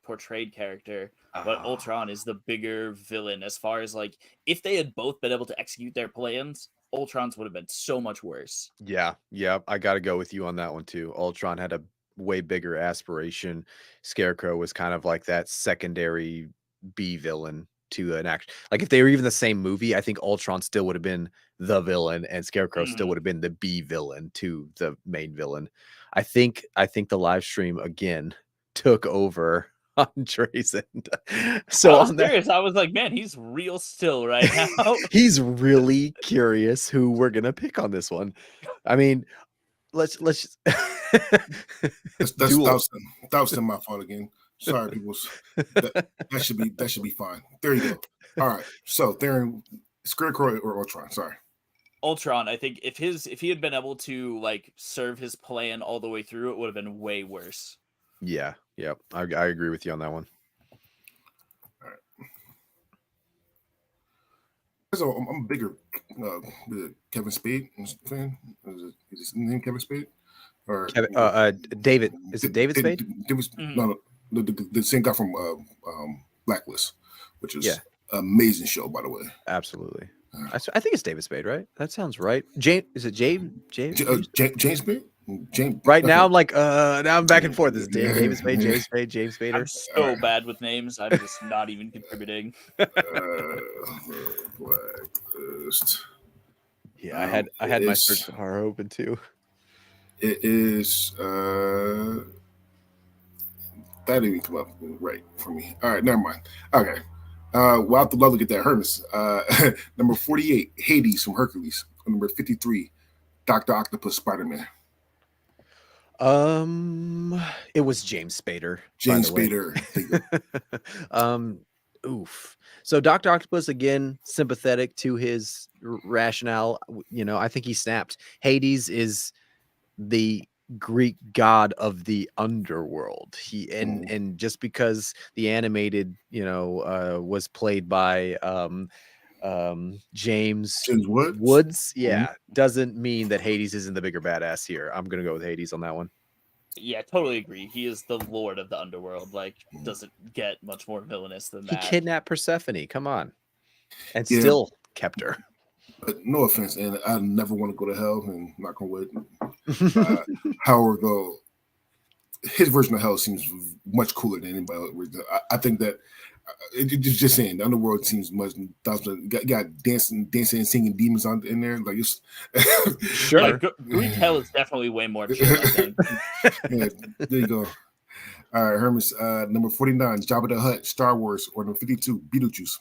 portrayed character. But Ultron is the bigger villain as far as like, if they had both been able to execute their plans, Ultron's would have been so much worse.
Yeah, I got to go with you on that one too. Ultron had a way bigger aspiration. Scarecrow was kind of like that secondary B villain to an action. Like if they were even the same movie, I think Ultron still would have been the villain and Scarecrow still would have been the B villain to the main villain. I think the live stream again took over on Dre's end. So
I was
on that,
curious. I was like, man, he's real still right now.
he's really curious who we're gonna pick on this one. I mean, let's just
That was my fault again. Sorry, people. That should be fine. There you go. All right. So Theron, Scarecrow or Ultron? Sorry.
Ultron, I think if he had been able to like serve his plan all the way through, it would have been way worse.
Yeah. I agree with you on that one.
All right. So I'm a bigger Kevin Spade fan. Is his name Kevin Spade? Or
David? Is it David Spade?
No, the same guy from Blacklist, which is amazing show, by the way.
Absolutely. I think it's David Spade, right? That sounds right. James? Is it James?
James Spade? James.
Right now, I'm like, now I'm back and forth. Is it David Spade, James Spade, James Spader?
I'm so bad with names. I'm just not even contributing.
Blacklist.
Yeah, I had my search bar open too.
It is that didn't come up right for me. All right, never mind. Okay. We'll have to love to get that Hermes. Number 48, Hades from Hercules. Number 53, Dr. Octopus Spider-Man.
It was James Spader.
James Spader.
Oof. So Dr. Octopus, again, sympathetic to his rationale. I think he snapped. Hades is the Greek god of the underworld. And just because the animated, was played by James Woods, doesn't mean that Hades isn't the bigger badass here. I'm gonna go with Hades on that one.
Yeah, totally agree. He is the lord of the underworld. Like, doesn't get much more villainous than that.
He kidnapped Persephone. Come on, and still kept her.
But no offense, and I never want to go to hell, and knock on wood. However, though, his version of hell seems much cooler than anybody else. I think that just saying the underworld seems much. Got dancing and singing demons in there. Like it's
sure.
Yeah, Greek hell is definitely way more chill, I think.
Yeah, there you go. All right, Hermes. Number 49, Jabba the Hutt, Star Wars, or number 52, Beetlejuice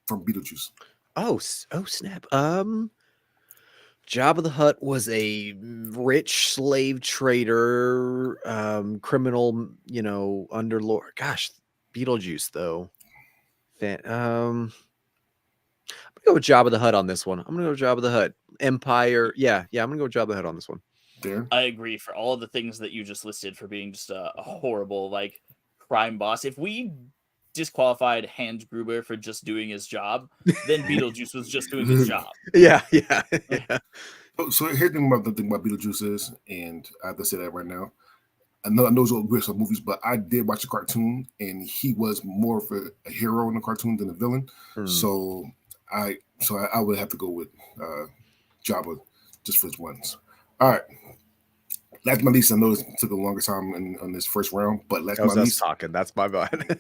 from Beetlejuice.
Oh snap. Jabba the Hutt was a rich slave trader, criminal, underlord. Gosh, Beetlejuice though. go with Jabba the Hutt on this one. I'm gonna go with Jabba the Hutt. Empire. Yeah. I'm gonna go with Jabba the Hutt on this one.
Darren?
I agree for all of the things that you just listed for being just a horrible like crime boss. If we disqualified Hans Gruber for just doing his job, then Beetlejuice was just doing his job.
Yeah.
So here's the thing about Beetlejuice is, and I have to say that right now. I know those are weird movies, but I did watch a cartoon, and he was more of a hero in the cartoon than a villain. So I would have to go with Jabba just for his ones. All right. Last but not least, I know it took a longer time on this first round, but last but not least,
talking. That's my bad.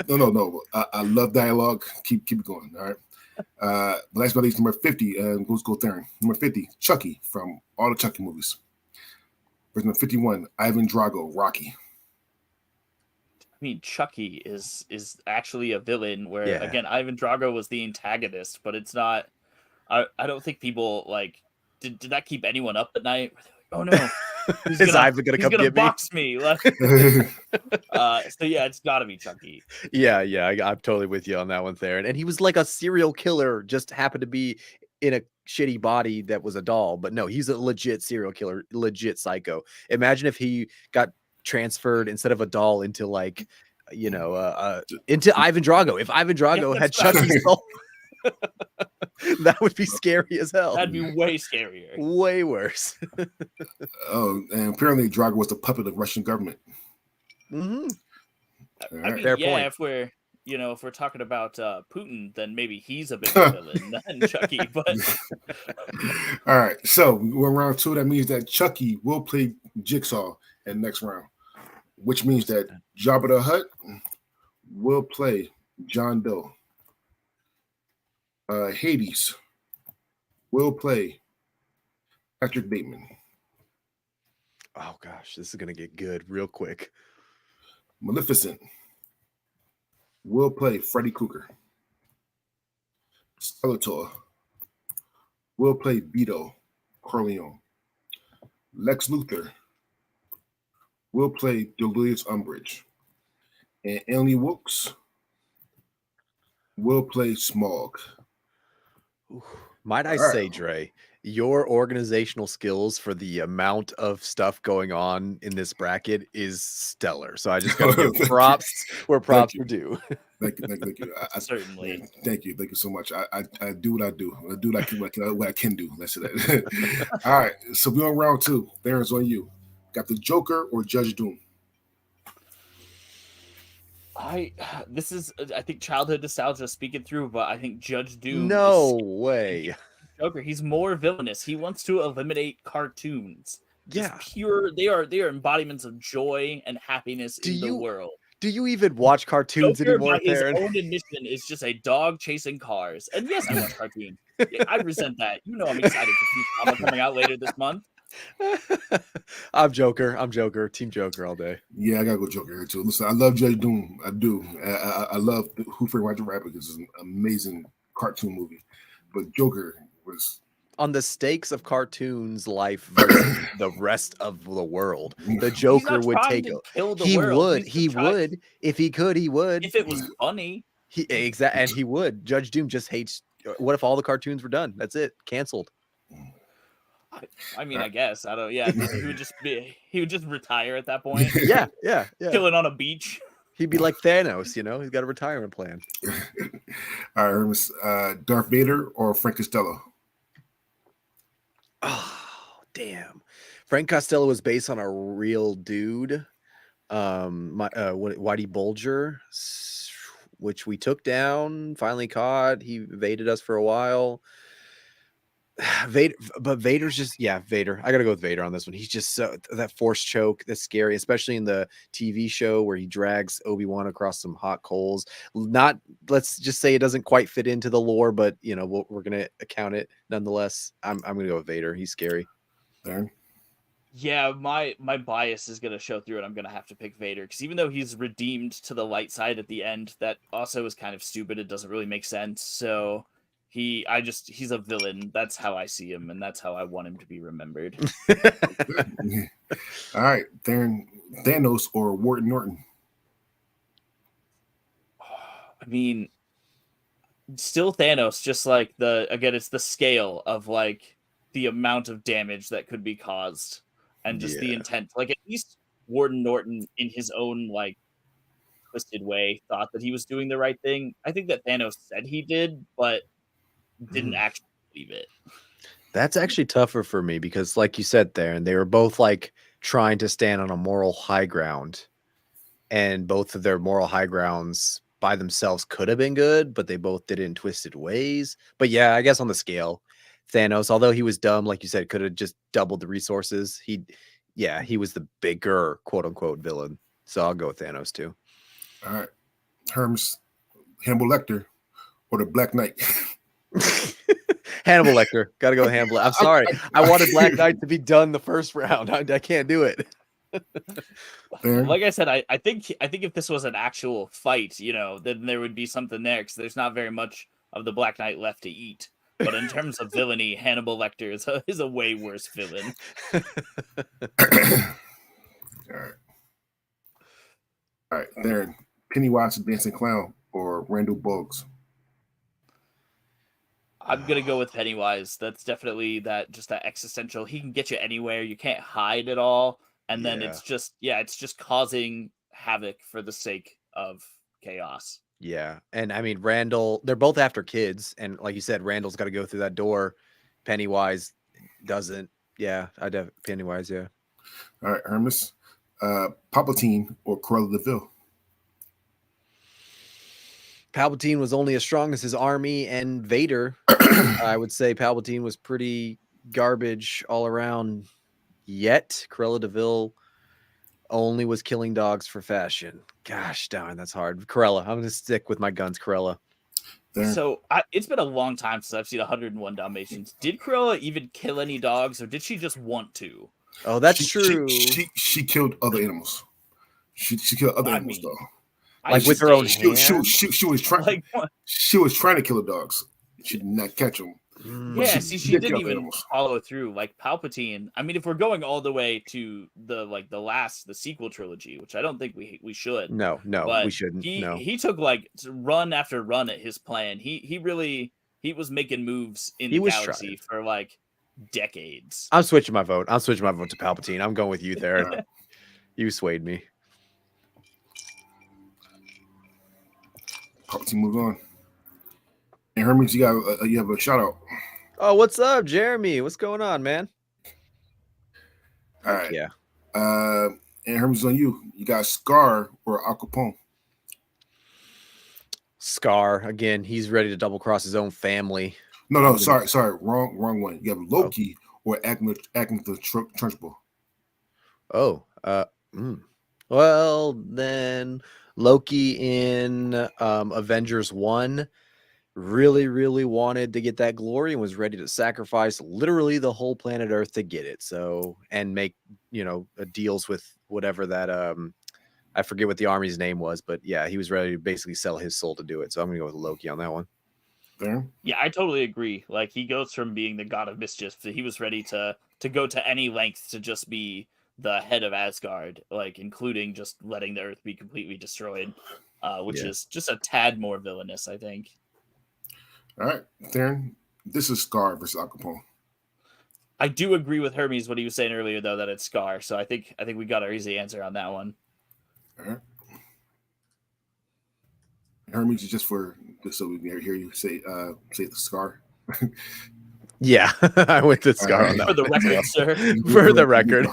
no. I love dialogue. Keep it going. All right. But last but not least, number 50. Let's go there. Number 50, Chucky from all the Chucky movies. Verse number 51, Ivan Drago, Rocky.
I mean, Chucky is actually a villain where again Ivan Drago was the antagonist, but it's not. I don't think people like did that keep anyone up at night? Oh no.
Ivan gonna come get
box me? Like, so yeah, it's got to be Chucky.
Yeah, I'm totally with you on that one there. And he was like a serial killer, just happened to be in a shitty body that was a doll. But no, he's a legit serial killer, legit psycho. Imagine if he got transferred instead of a doll into like, into Ivan Drago. If Ivan Drago had Chucky's soul. That would be scary as hell.
That'd be way scarier.
Way worse.
Oh, and apparently Drago was the puppet of the Russian government.
Mm-hmm.
I mean,
fair point.
If we're talking about Putin, then maybe he's a bigger villain than Chucky. But
all right, so we're round 2. That means that Chucky will play Jigsaw in the next round, which means that Jabba the Hutt will play John Doe. Hades will play Patrick Bateman.
Oh gosh, this is gonna get good real quick.
Maleficent will play Freddy Krueger. Skeletor will play Vito Corleone. Lex Luthor will play Delirious Umbridge. And Annie Wilkes will play Smaug.
Might I say, Dre, your organizational skills for the amount of stuff going on in this bracket is stellar. So I just got to give props where props are due.
Thank you.
Certainly.
Thank you so much. I do what I do. I do what I can do. Let's say that. All right. So we're on round 2. Darren's on you. Got the Joker or Judge Doom?
I think childhood nostalgia speaking through, but I think Judge Doom.
No way.
Joker. He's more villainous. He wants to eliminate cartoons.
Yeah,
pure. They are embodiments of joy and happiness in the world.
Do you even watch cartoons
Joker,
anymore?
His own admission is just a dog chasing cars. And yes, I watch cartoons. I resent that. I'm excited for Futurama coming out later this month.
I'm Joker. Team Joker all day.
Yeah, I gotta go Joker here too. Listen, I love Judge Doom. I do. I love Who Framed Roger Rabbit. It's an amazing cartoon movie. But Joker was
on the stakes of cartoons life versus the rest of the world. The Joker would take it. He would if he could. He would
if it was funny.
And he would. Judge Doom just hates. What if all the cartoons were done? That's it. Canceled.
I mean, I guess I don't. Yeah, he would just retire at that point.
Yeah.
Chilling on a beach.
He'd be like Thanos, he's got a retirement plan.
All right, Hermes, Darth Vader or Frank Costello?
Oh, damn. Frank Costello was based on a real dude, Whitey Bulger, which we took down, finally caught. He evaded us for a while. Vader's just Vader. I gotta go with Vader on this one. He's just that force choke that's scary, especially in the TV show where he drags Obi-Wan across some hot coals. Let's just say it doesn't quite fit into the lore, but we're gonna account it nonetheless. I'm gonna go with Vader. He's scary.
Darren?
Yeah, my bias is gonna show through, and I'm gonna have to pick Vader because even though he's redeemed to the light side at the end, that also is kind of stupid. It doesn't really make sense. So. He's a villain. That's how I see him, and that's how I want him to be remembered.
All right, Thanos or Ward Norton?
I mean, still Thanos, just like it's the scale of like the amount of damage that could be caused and just the intent. Like at least Warden Norton in his own like twisted way thought that he was doing the right thing. I think that Thanos said he did, but didn't actually believe it.
That's actually tougher for me because, like you said there, and they were both like trying to stand on a moral high ground, and both of their moral high grounds by themselves could have been good, but they both did it in twisted ways. But yeah, I guess on the scale, Thanos, although he was dumb, like you said, could have just doubled the resources. He was the bigger quote unquote villain. So I'll go with Thanos too.
All right, Hermes, Hannibal Lecter, or the Black Knight.
Hannibal Lecter. Gotta go with Hannibal. I'm sorry. I wanted Black Knight to be done the first round. I can't do it.
Like I said, I think if this was an actual fight, then there would be something there because there's not very much of the Black Knight left to eat. But in terms of villainy, Hannibal Lecter is a way worse villain.
All right, Darren, Pennywise the Dancing Clown or Randall Boggs?
I'm gonna go with Pennywise. That's definitely that existential. He can get you anywhere. You can't hide at all, and then it's just causing havoc for the sake of chaos.
Yeah, and I mean Randall. They're both after kids, and like you said, Randall's got to go through that door. Pennywise doesn't. Yeah, Pennywise. Yeah.
All right, Hermes, Palpatine or Cruella de Vil?
Palpatine was only as strong as his army, and Vader, I would say Palpatine was pretty garbage all around. Yet Cruella de Vil only was killing dogs for fashion. Gosh darn, that's hard. Cruella. I'm going to stick with my guns, Cruella.
So it's been a long time since I've seen 101 Dalmatians. Did Cruella even kill any dogs, or did she just want to?
Oh, that's true.
She killed other animals. She killed other animals, though.
Like with her own hand?
She was trying. She was trying to kill the dogs. She did not catch them.
Yeah, she didn't even follow through. Like Palpatine. I mean, if we're going all the way to the sequel trilogy, which I don't think we should.
No, we shouldn't.
He took like run after run at his plan. He was making moves in the galaxy for like decades.
I'm switching my vote. to Palpatine. I'm going with you there. You swayed me.
Palpatine, move on. And Hermes, you have a shout out.
Oh, what's up, Jeremy? What's going on, man?
All right.
Yeah.
And Hermes, on you. You got Scar or Al Capone?
Scar again. He's ready to double cross his own family.
No. Sorry. Wrong one. You have Loki or Agnetha Trunchbull.
Oh. Well, then Loki in Avengers 1 really, really wanted to get that glory and was ready to sacrifice literally the whole planet Earth to get it. So, and make, deals with whatever that, I forget what the army's name was, but yeah, he was ready to basically sell his soul to do it. So I'm going to go with Loki on that one.
Fair.
Yeah, I totally agree. Like he goes from being the god of mischief to he was ready to go to any length to just be the head of Asgard, like including just letting the Earth be completely destroyed, which is just a tad more villainous, I think.
All right, Darren, this is Scar versus Al Capone.
I do agree with Hermes what he was saying earlier, though, that it's Scar. So I think we got our easy answer on that one.
All right. Hermes, just so we can hear you say the Scar.
Yeah, I went to Scar on that.
For the record, sir.
For the record.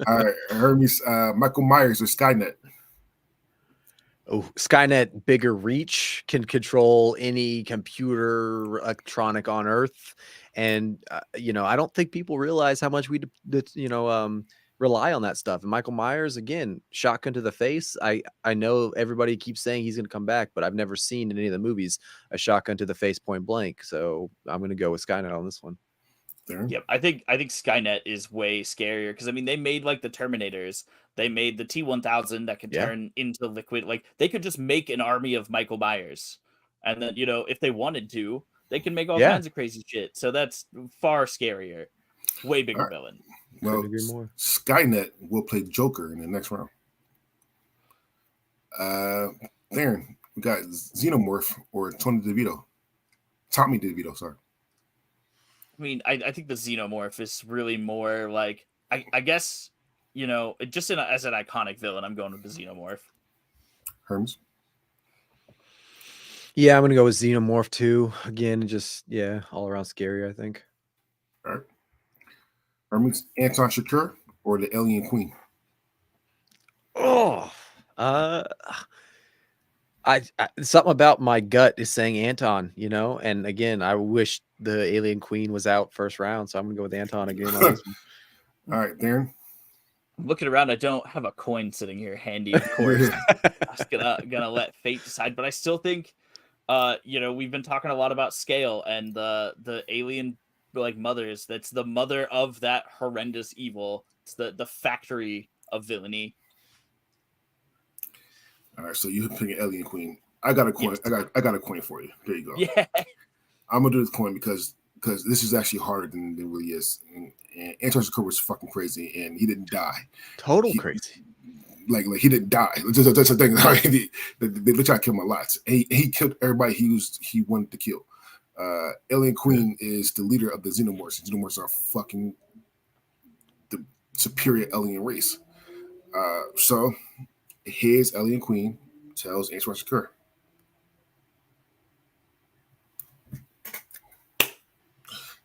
All right, Hermes, Michael Myers or Skynet?
Oh, Skynet, bigger reach, can control any computer electronic on Earth. And, I don't think people realize how much we, rely on that stuff. And Michael Myers, again, shotgun to the face. I know everybody keeps saying he's going to come back, but I've never seen in any of the movies a shotgun to the face point blank. So I'm going to go with Skynet on this one.
Yep, I think Skynet is way scarier because they made like the Terminators. They made the T-1000 that could turn into liquid. Like they could just make an army of Michael Myers, and then if they wanted to, they can make all kinds of crazy shit. So that's far scarier, way bigger villain.
Well, Skynet will play Joker in the next round. Darren, We got Xenomorph or Tony DeVito. Tommy DeVito, sorry.
I mean, I think the Xenomorph is really more like I guess, you know, just as an iconic villain, I'm going with the Xenomorph.
Hermes.
Yeah, I'm gonna go with Xenomorph too. Again, just all around scary, I think.
All right. Hermes, Anton Shakur or the Alien Queen?
Oh, I something about my gut is saying Anton, you know, and again, I wish the Alien Queen was out first round, so I'm gonna go with Anton again on this one.
All right, Darren.
I'm looking around, I don't have a coin sitting here handy, of course. I was gonna let fate decide, but I still think, you know, we've been talking a lot about scale and the alien like mothers. That's the mother of that horrendous evil. It's the factory of villainy.
All right, so you pick an Alien Queen. I got a coin. Yes. I got a coin for you. There you go.
Yeah.
I'm gonna do this coin because this is actually harder than it really is. And Anton Shakur was fucking crazy, and he didn't die.
Crazy.
Like he didn't die. That's the thing. They try to kill him a lot. He killed everybody he wanted to kill. Alien Queen is the leader of the Xenomorphs. The Xenomorphs are fucking the superior alien race. So his Alien Queen tells Anton Shakur.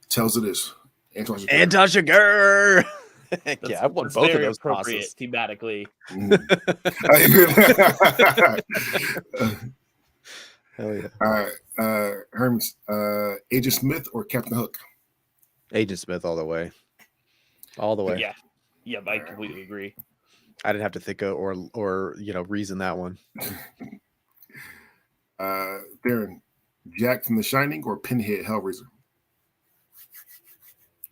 Tells it this. Anton
Shakur. Yeah, I won both of those
appropriate
tosses.
Thematically.
Hell yeah.
All right. Hermes, Agent Smith or Captain Hook?
Agent Smith all the way. All the way.
Yeah. Yeah, I completely agree.
I didn't have to think of or reason that one.
Darren, Jack from The Shining or Pinhead Hellraiser?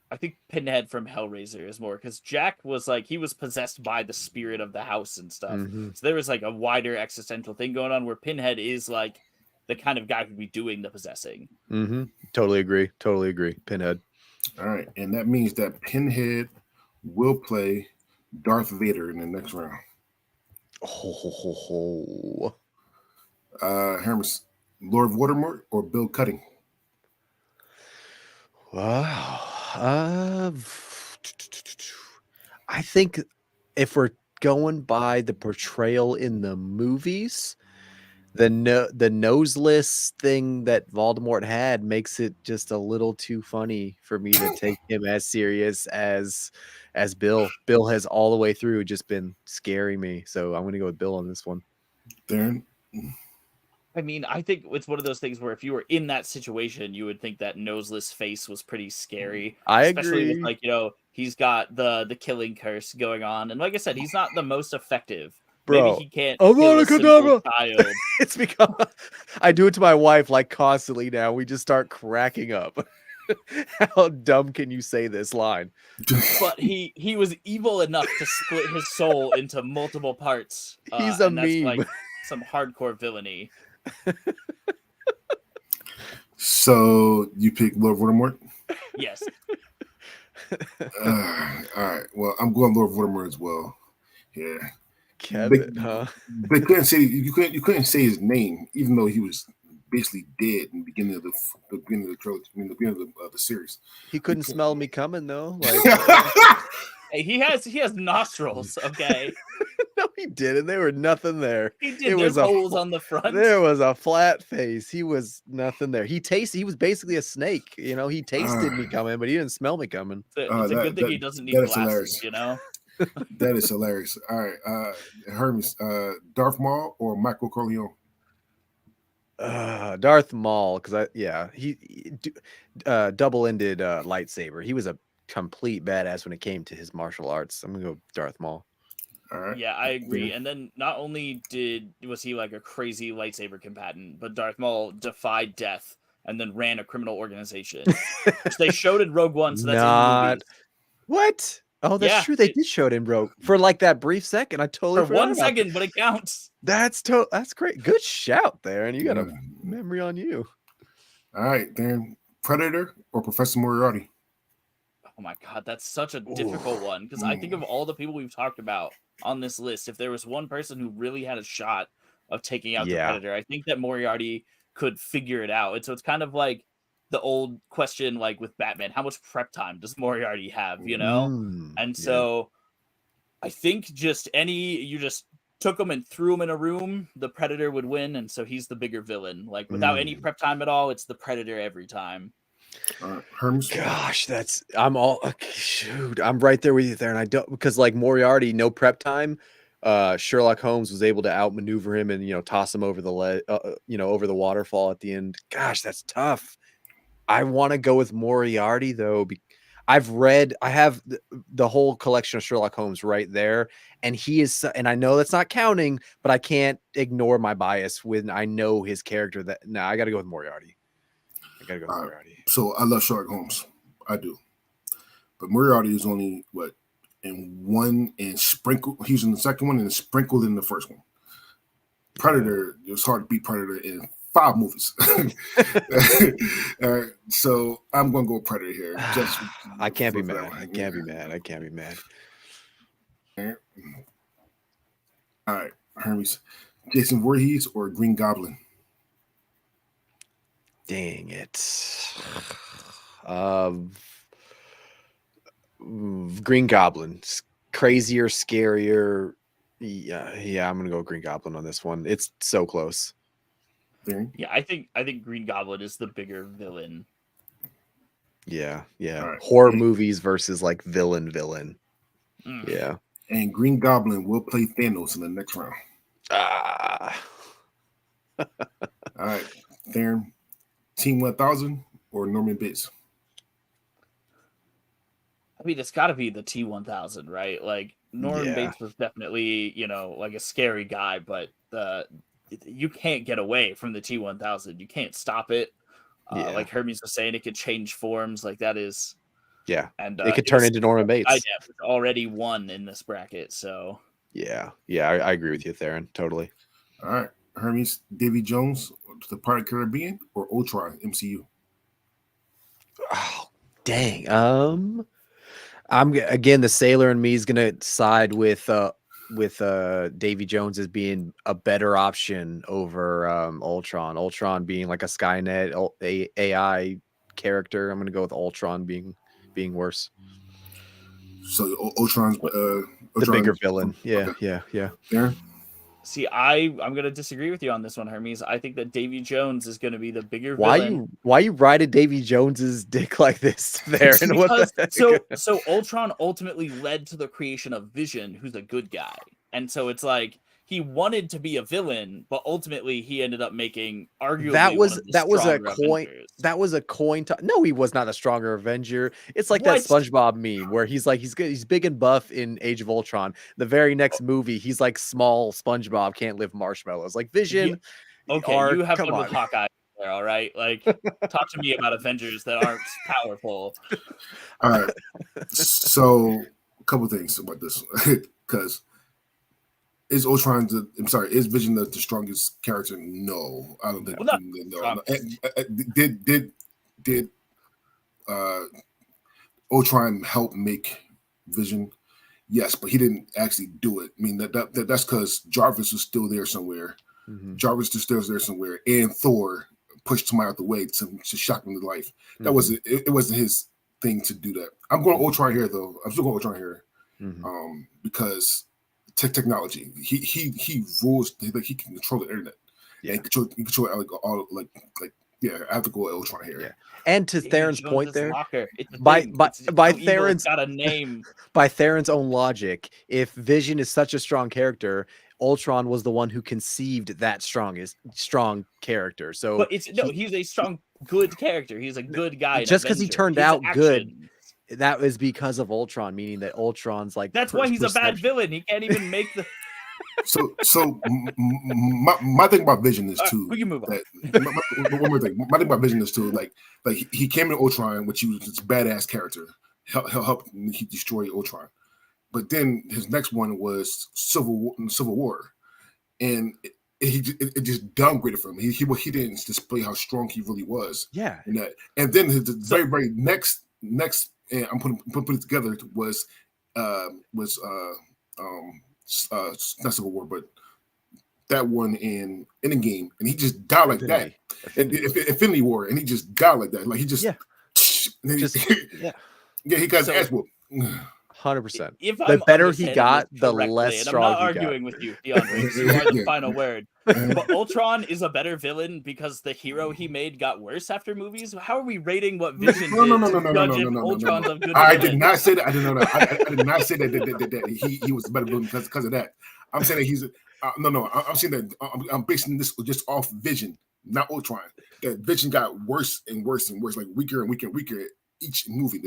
I think Pinhead from Hellraiser is more because Jack was like he was possessed by the spirit of the house and stuff. Mm-hmm. So there was like a wider existential thing going on where Pinhead is like the kind of guy who'd be doing the possessing.
Mm-hmm. Totally agree. Pinhead.
All right, and that means that Pinhead will play Darth Vader in the next round. Hermes, Lord Voldemort or Bill Cutting?
Wow. I think if we're going by the portrayal in the movies, the noseless thing that Voldemort had makes it just a little too funny for me to take him as serious as Bill. Bill has all the way through just been scaring me, so I'm going to go with Bill on this one.
Darren?
I mean, I think it's one of those things where if you were in that situation, you would think that noseless face was pretty scary.
Especially
with, like, he's got the killing curse going on. And like I said, he's not the most effective.
Bro,
maybe he can't kill a simple child.
It's because I do it to my wife like constantly now. We just start cracking up. How dumb can you say this line?
But he was evil enough to split his soul into multiple parts.
He's a meme.
That's like some hardcore villainy.
So you pick Lord Voldemort?
Yes.
All right. Well, I'm going Lord Voldemort as well. Yeah.
Kevin, huh?
They couldn't say you couldn't say his name, even though he was basically dead in the beginning of the trilogy, the beginning of the series.
He couldn't smell me coming though. Like,
hey, he has nostrils. Okay.
No, he didn't. There were nothing there.
He did. There was holes on the front.
There was a flat face. He was nothing there. He was basically a snake. He tasted me coming, but he didn't smell me coming.
It's a good thing he doesn't need glasses.
Hilarious. That is hilarious. All right, Hermes, Darth Maul or Michael Corleone?
Darth Maul, because he double-ended lightsaber. He was a complete badass when it came to his martial arts. I'm gonna go Darth Maul.
All right.
Yeah, I agree. And then not only was he like a crazy lightsaber combatant, but Darth Maul defied death and then ran a criminal organization, which they showed in Rogue One. So that's in the movies.
What? Oh, that's true. They did show it in Rogue for like that brief second. I totally
for 1 second, but it counts.
That's great. Good shout there, and you got a memory on you.
All right, then Predator or Professor Moriarty?
Oh my God, that's such a difficult one because I think of all the people we've talked about on this list. If there was one person who really had a shot of taking out the
Yeah.
Predator. I think that Moriarty could figure it out. And so it's kind of like the old question, like with Batman, how much prep time does Moriarty have, you know? And
Yeah.
so I think you just took him and threw him in a room, the Predator would win, and so he's the bigger villain. Like without any prep time at all, it's the Predator every time.
Hermes.
Gosh, I'm right there with you there, and I don't, because like Moriarty, no prep time. Sherlock Holmes was able to outmaneuver him and toss him over the over the waterfall at the end. Gosh, that's tough. I want to go with Moriarty though. I have the whole collection of Sherlock Holmes right there, and and I know that's not counting, but I can't ignore my bias when I know his character. I got to go with Moriarty.
So I love Sherlock Holmes, I do, but Moriarty is only in one and sprinkled. He's in the second one and sprinkled in the first one. Predator, it was hard to beat Predator in 5 movies. So I'm going to go with Predator here.
I can't be mad. I can't be mad.
All right, Hermes. Jason Voorhees or Green Goblin?
Dang it. Green Goblin. Crazier, scarier. Yeah, I'm going to go Green Goblin on this one. It's so close.
Yeah, I think Green Goblin is the bigger villain.
Yeah.
Right.
Horror movies versus like villain. Yeah.
And Green Goblin will play Thanos in the next round. All right, Theron, Team 1000 or Norman Bates?
I mean, it's got to be the T-1000, right? Like Norman Bates was definitely, like a scary guy, but you can't get away from the T-1000. You can't stop it. Like Hermes was saying, it could change forms. Like that is, and
it could turn into Norman Bates.
It's already won in this bracket, so
yeah, I agree with you, Theron. Totally.
All right, Hermes, Davy Jones, the Pirate Caribbean, or Ultron, MCU?
Oh, dang. I'm again, the sailor in me is gonna side with Davy Jones as being a better option over Ultron. Ultron being like a Skynet AI character. I'm gonna go with Ultron being worse.
So Ultron's
the bigger villain. Yeah, okay. Yeah.
Darren?
See, I'm going to disagree with you on this one, Hermes. I think that Davy Jones is going to be the bigger villain.
Why you riding Davy Jones's dick like this, Theron?
So Ultron ultimately led to the creation of Vision, who's a good guy. And so it's like he wanted to be a villain, but ultimately he ended up making arguably
that was a coin. No, he was not a stronger Avenger. It's like that SpongeBob meme where he's big and buff in Age of Ultron. The very next movie, he's like small SpongeBob, can't live marshmallows. Like Vision.
Yeah. Okay, you have fun with Hawkeye there, all right? Like, talk to me about Avengers that aren't powerful.
All right. So, a couple things about this, because is Vision the strongest character? No, I don't think. No. Did Ultron help make Vision? Yes, but he didn't actually do it. I mean that's because Jarvis was still there somewhere. Mm-hmm. Jarvis was still there somewhere, and Thor pushed him out the way to shock him to life. Mm-hmm. That wasn't. It wasn't his thing to do that. I'm going Ultron here though. I'm still going Ultron here, because technology. He rules. Like he can control the internet. Yeah, and control all I have to go Ultron here. Yeah.
And to Theron's point there, by Theron's
got a name.
By Theron's own logic, if Vision is such a strong character, Ultron was the one who conceived that strong character. So,
but he's a strong, good character. He's a good guy.
Just because he turned out good, that is because of Ultron, meaning that Ultron's like
that's why he's a bad villain. He can't even make the.
So my thing about Vision is too.
We can move on.
One more thing. My thing about Vision is too like he came in Ultron, which he was this badass character. Help he destroy Ultron, but then his next one was Civil War, and it just downgraded from him. He didn't display how strong he really was.
Yeah,
and then his very next, and I'm putting it together was not Civil War, but that one in a game, and he just died like
Affinity.
that. Infinity War, and he just died like that. Like he just,
Yeah.
yeah, he got his ass whooped.
100%.
If
The
I'm
better he
understanding
got,
this
the
correctly,
less
and
strong
I'm not
he got.
arguing with you, DeAndre. 'Cause you are the final word. But Ultron is a better villain because the hero he made got worse after movies. How are we rating what Vision did to judge if Ultron's a good
I
villain?
did not say that. I didn't know that. I did not say that he was a better villain because of that. I'm saying that he's no. I'm saying that I'm basing this just off Vision, not Ultron. That Vision got worse and worse and worse, like weaker and weaker and weaker each movie.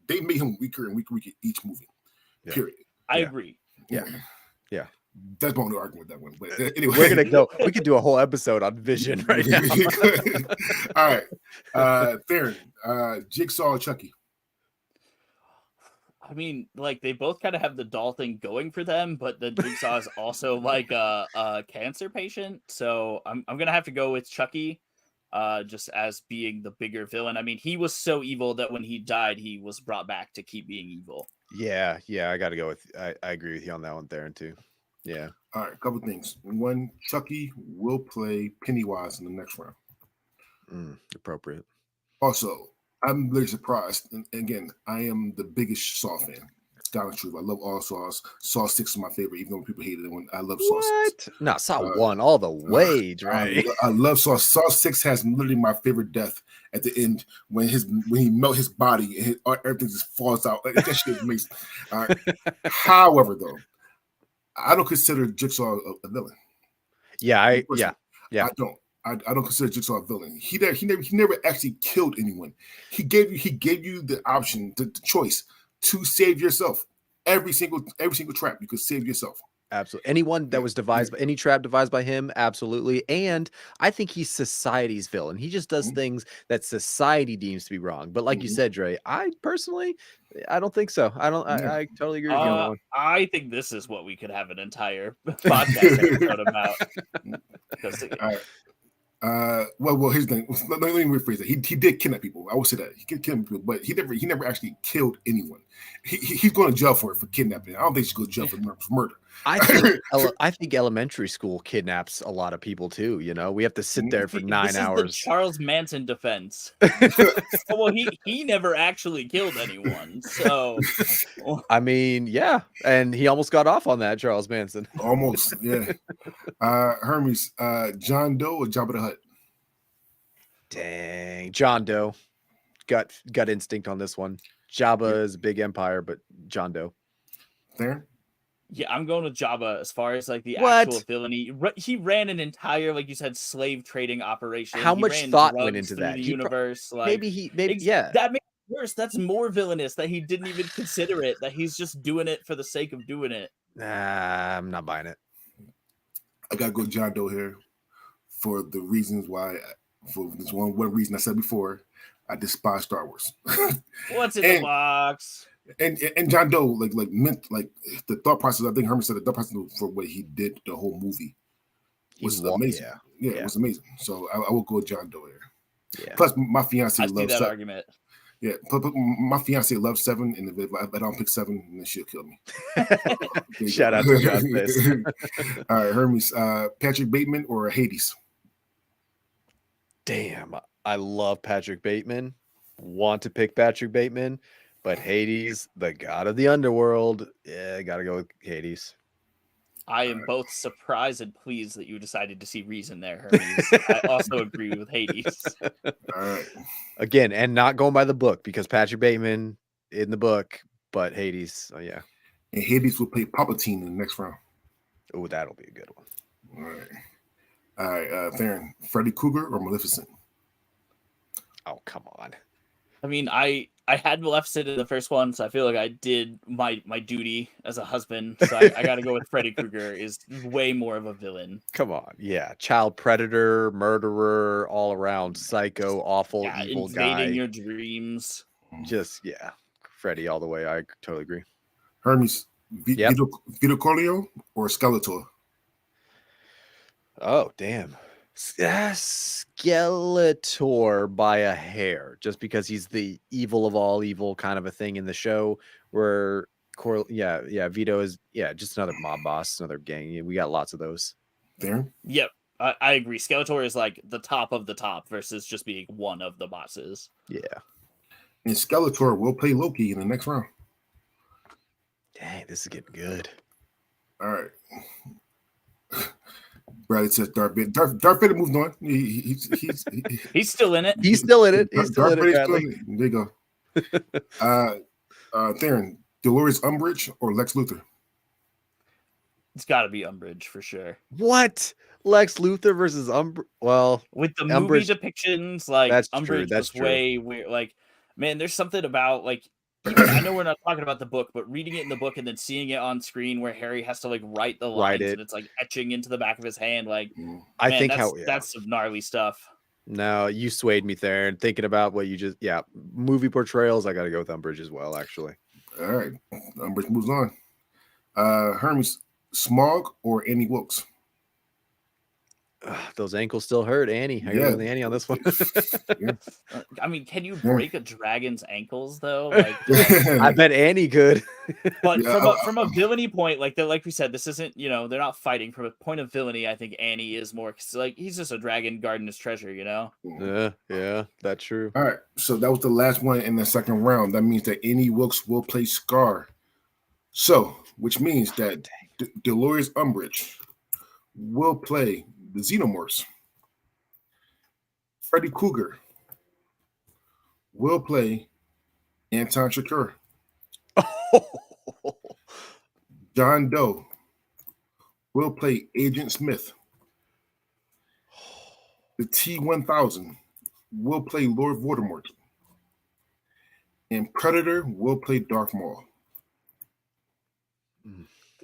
They made him weaker and weaker each movie.
Yeah.
Period.
I agree.
Yeah.
That's my only argument with that one. But anyway,
We're gonna go. We could do a whole episode on Vision right now.
All right, Theron, Jigsaw, Chucky.
I mean, like they both kind of have the doll thing going for them, but the Jigsaw is also like a cancer patient. So I'm gonna have to go with Chucky, just as being the bigger villain. I mean, he was so evil that when he died, he was brought back to keep being evil.
Yeah, I got to go with. I agree with you on that one, Theron, too. Yeah.
All right, a couple things. One, Chucky will play Pennywise in the next round.
Appropriate.
Also, I'm really surprised. And again, I am the biggest Saw fan. Down truth. I love all Saws. Saw 6 is my favorite, even though people hated it when I love Saw 6.
No, Saw 1 all the way, right?
I love Saw. Saw 6 has literally my favorite death at the end when he melt his body and everything just falls out. Like, that shit is amazing. However, though, I don't consider Jigsaw a villain.
I
don't. I don't consider Jigsaw a villain. He never actually killed anyone. He gave you the option, the choice to save yourself. Every single trap you could save yourself.
Absolutely. Anyone that was devised by any trap devised by him, absolutely. And I think he's society's villain. He just does things that society deems to be wrong. But like you said, Dre, I personally, I don't think so. I totally agree with you on that one.
I think this is what we could have an entire podcast episode about.
All right. Well, here's the thing. Let me rephrase it. He did kidnap people. I will say that he did kidnap people, but he never actually killed anyone. He's going to jail for kidnapping. I don't think he should go to jail for murder.
I think elementary school kidnaps a lot of people too. You know, we have to sit there for 9 hours.
The Charles Manson defense. Well, he never actually killed anyone. So,
I mean, yeah, and he almost got off on that, Charles Manson.
Almost, yeah. Hermes, John Doe or Jabba the Hutt?
Dang, John Doe. Gut instinct on this one. Jabba is a big empire, but John Doe.
There.
Yeah, I'm going with Jabba as far as like the actual villainy. He ran an entire, like you said, slave trading operation.
How much thought went into that?
The universe,
maybe yeah.
That makes it worse. That's more villainous that he didn't even consider it. That he's just doing it for the sake of doing it.
Nah, I'm not buying it.
I gotta go John Doe here for the reasons why. For this one reason I said before, I despise Star Wars.
What's in the box?
And John Doe, like the thought process. I think Herman said the thought process for what he did the whole movie was amazing. Yeah, it was amazing. So I will go with John Doe here. Yeah. Plus, my fiance loves that argument. Yeah, but my fiance loves 7, and if I don't pick 7, then she'll kill me.
Shout out to John Fisk.
All right, Hermes, Patrick Bateman or Hades?
Damn, I love Patrick Bateman. Want to pick Patrick Bateman, but Hades, the god of the underworld, gotta go with Hades.
I am both surprised and pleased that you decided to see reason there, Hermes. I also agree with Hades.
All right.
Again, and not going by the book because Patrick Bateman in the book, but Hades. Oh yeah.
And Hades will play Palpatine in the next round.
Oh, that'll be a good one.
All right, Theron, Freddy Krueger or Maleficent?
Oh, come on.
I mean, I had Maleficent in the first one, so I feel like I did my duty as a husband. So I got to go with Freddy Krueger is way more of a villain.
Come on, yeah, child predator, murderer, all around psycho, awful, evil guy,
invading your dreams.
Just Freddy all the way. I totally agree.
Hermes, Vito Corleone or Skeletor?
Oh, damn. Skeletor by a hair, just because he's the evil of all evil kind of a thing in the show where Vito is just another mob boss, another gang. We got lots of those.
Darren?
Yep. I agree. Skeletor is like the top of the top versus just being one of the bosses.
Yeah.
And Skeletor will play Loki in the next round.
Dang, this is getting good.
All right. Bradley says Darth Vader. Darth Vader moved on.
He's still in it.
He's still in it. He's still in it, Bradley.
There you go. Darren, Dolores Umbridge or Lex Luthor?
It's got to be Umbridge for sure.
What? Lex Luthor versus Umbridge? Well,
with the
Umbridge,
movie depictions, like
that's
Umbridge
true. That's
was way weird. Like, man, there's something about like. Even, I know we're not talking about the book, but reading it in the book and then seeing it on screen where Harry has to like write the lines and it's like etching into the back of his hand. Like,
I
man,
think
that's some gnarly stuff.
No, you swayed me there. And thinking about what you just, movie portrayals, I got to go with Umbridge as well, actually.
All right. Umbridge moves on. Hermes, Smaug or Annie Wilkes?
Those ankles still hurt, Annie. I go with Annie on this one.
I mean, can you break a dragon's ankles though? Like,
I bet Annie could.
But from a villainy point, like we said, this isn't, they're not fighting. From a point of villainy, I think Annie is more like he's just a dragon guarding his treasure,
Yeah, that's true.
All right, so that was the last one in the second round. That means that Annie Wilkes will play Scar. So, which means that Dolores Umbridge will play the Xenomorphs. Freddy Krueger will play Anton Chigurh. John Doe will play Agent Smith. The T-1000 will play Lord Voldemort. And Predator will play Darth Maul.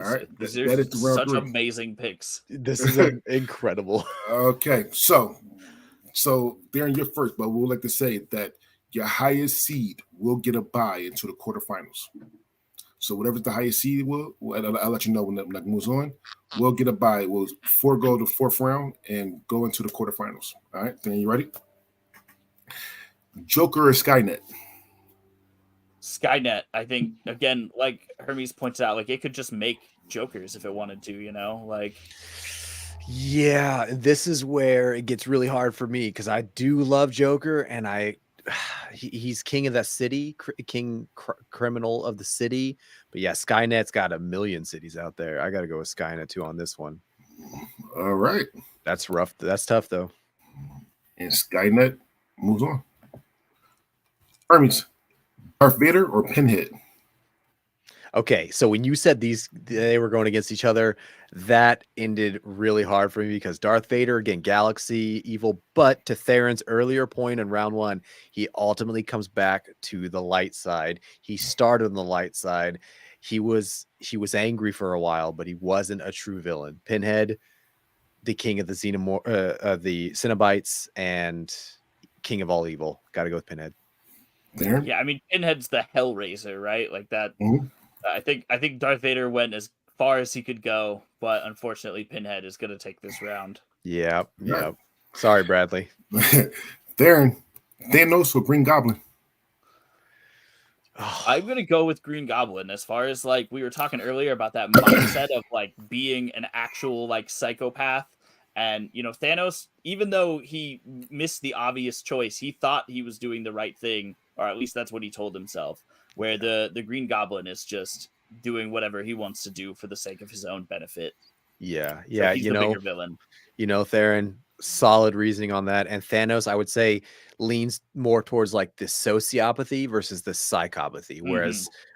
All right,
that is such amazing picks.
This is incredible.
Okay, so Darren, you're first, but we would like to say that your highest seed will get a bye into the quarterfinals. So whatever's the highest seed I'll let you know when that moves on. We'll get a bye. We'll forego the fourth round and go into the quarterfinals. All right, Darren, you ready? Joker or Skynet?
Skynet, I think, again, like Hermes points out, like it could just make Jokers if it wanted to, like.
Yeah, this is where it gets really hard for me because I do love Joker and he's king of that city, criminal of the city. But yeah, Skynet's got a million cities out there. I got to go with Skynet too on this one.
All right.
That's rough. That's tough though.
And Skynet moves on. Hermes, Darth Vader or Pinhead?
Okay, so when you said they were going against each other, that ended really hard for me because Darth Vader, again, galaxy, evil, but to Theron's earlier point in round one, he ultimately comes back to the light side. He started on the light side. He was angry for a while, but he wasn't a true villain. Pinhead, the king of the the Cenobites, and king of all evil. Got to go with Pinhead.
There.
Yeah, I mean, Pinhead's the Hellraiser, right? Like that.
Mm-hmm.
I think Darth Vader went as far as he could go, but unfortunately, Pinhead is going to take this round.
Yeah. Sorry, Bradley.
Darren, Thanos or Green Goblin?
I'm going to go with Green Goblin. As far as like we were talking earlier about that mindset of like being an actual like psychopath. And, Thanos, even though he missed the obvious choice, he thought he was doing the right thing, or at least that's what he told himself, where the Green Goblin is just doing whatever he wants to do for the sake of his own benefit.
Yeah.
So he's the bigger villain.
Theron, solid reasoning on that. And Thanos, I would say, leans more towards like the sociopathy versus the psychopathy,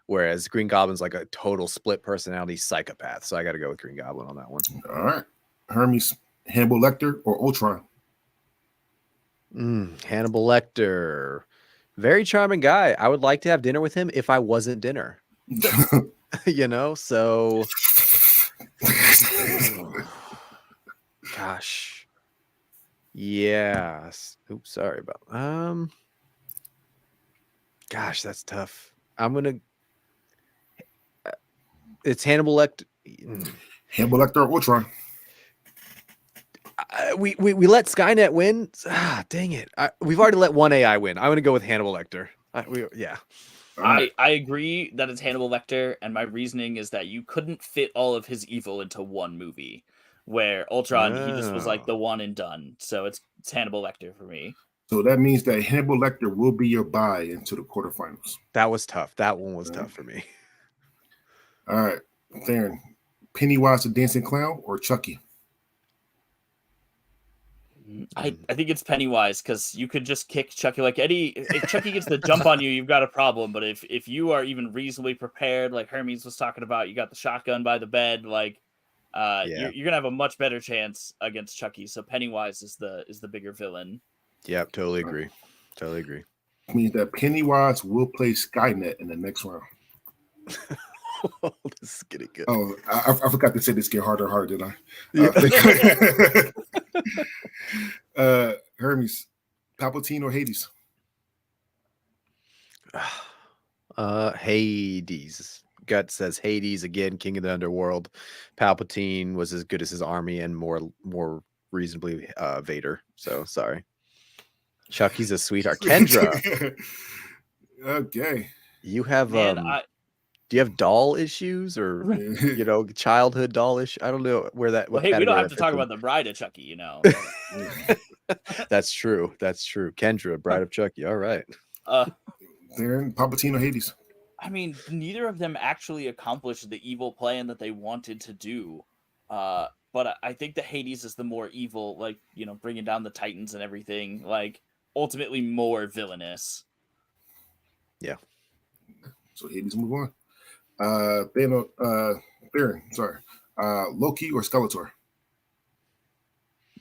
whereas Green Goblin's like a total split personality psychopath. So I got to go with Green Goblin on that one.
All right. Hermes, Hannibal Lecter or Ultron?
Hannibal Lecter. Very charming guy. I would like to have dinner with him if I wasn't dinner. So gosh. Yeah. Oops, sorry about gosh, that's tough. It's Hannibal Lecter.
Hannibal Lecter or Ultron?
We let Skynet win. Dang it. We've already let one AI win. I'm going to go with Hannibal Lecter.
I agree that it's Hannibal Lecter, and my reasoning is that you couldn't fit all of his evil into one movie. where Ultron he just was like
Oh.
the one and done. So it's Hannibal Lecter for me.
So that means that Hannibal Lecter will be your bye into the quarterfinals.
That was tough. That one was tough for me.
All right, Theron, Pennywise the Dancing Clown or Chucky?
I think it's Pennywise because you could just kick Chucky like Eddie. If Chucky gets the jump on you, you've got a problem. But if you are even reasonably prepared, like Hermes was talking about, you got the shotgun by the bed, like you're gonna have a much better chance against Chucky. So Pennywise is the bigger villain.
Yep, totally agree. Totally agree.
It means that Pennywise will play Skynet in the next round.
This is getting good.
Oh, I forgot to say this get harder and harder, didn't I? Hermes, Palpatine or Hades?
Hades. Gut says Hades again, king of the underworld. Palpatine was as good as his army and more reasonably Vader. So sorry. Chucky's a sweetheart. Kendra,
Okay.
you have
Man,
do you have doll issues or childhood doll issues? I don't know where that.
well, hey, we don't have to talk about the bride of Chucky,
That's true. That's true. Kendra, bride of Chucky. All right.
Theron, Palpatine or Hades?
I mean, neither of them actually accomplished the evil plan that they wanted to do. But I think that Hades is the more evil, like, bringing down the Titans and everything, like, ultimately more villainous.
Yeah.
So Hades move on. Theron, sorry. Loki or Skeletor?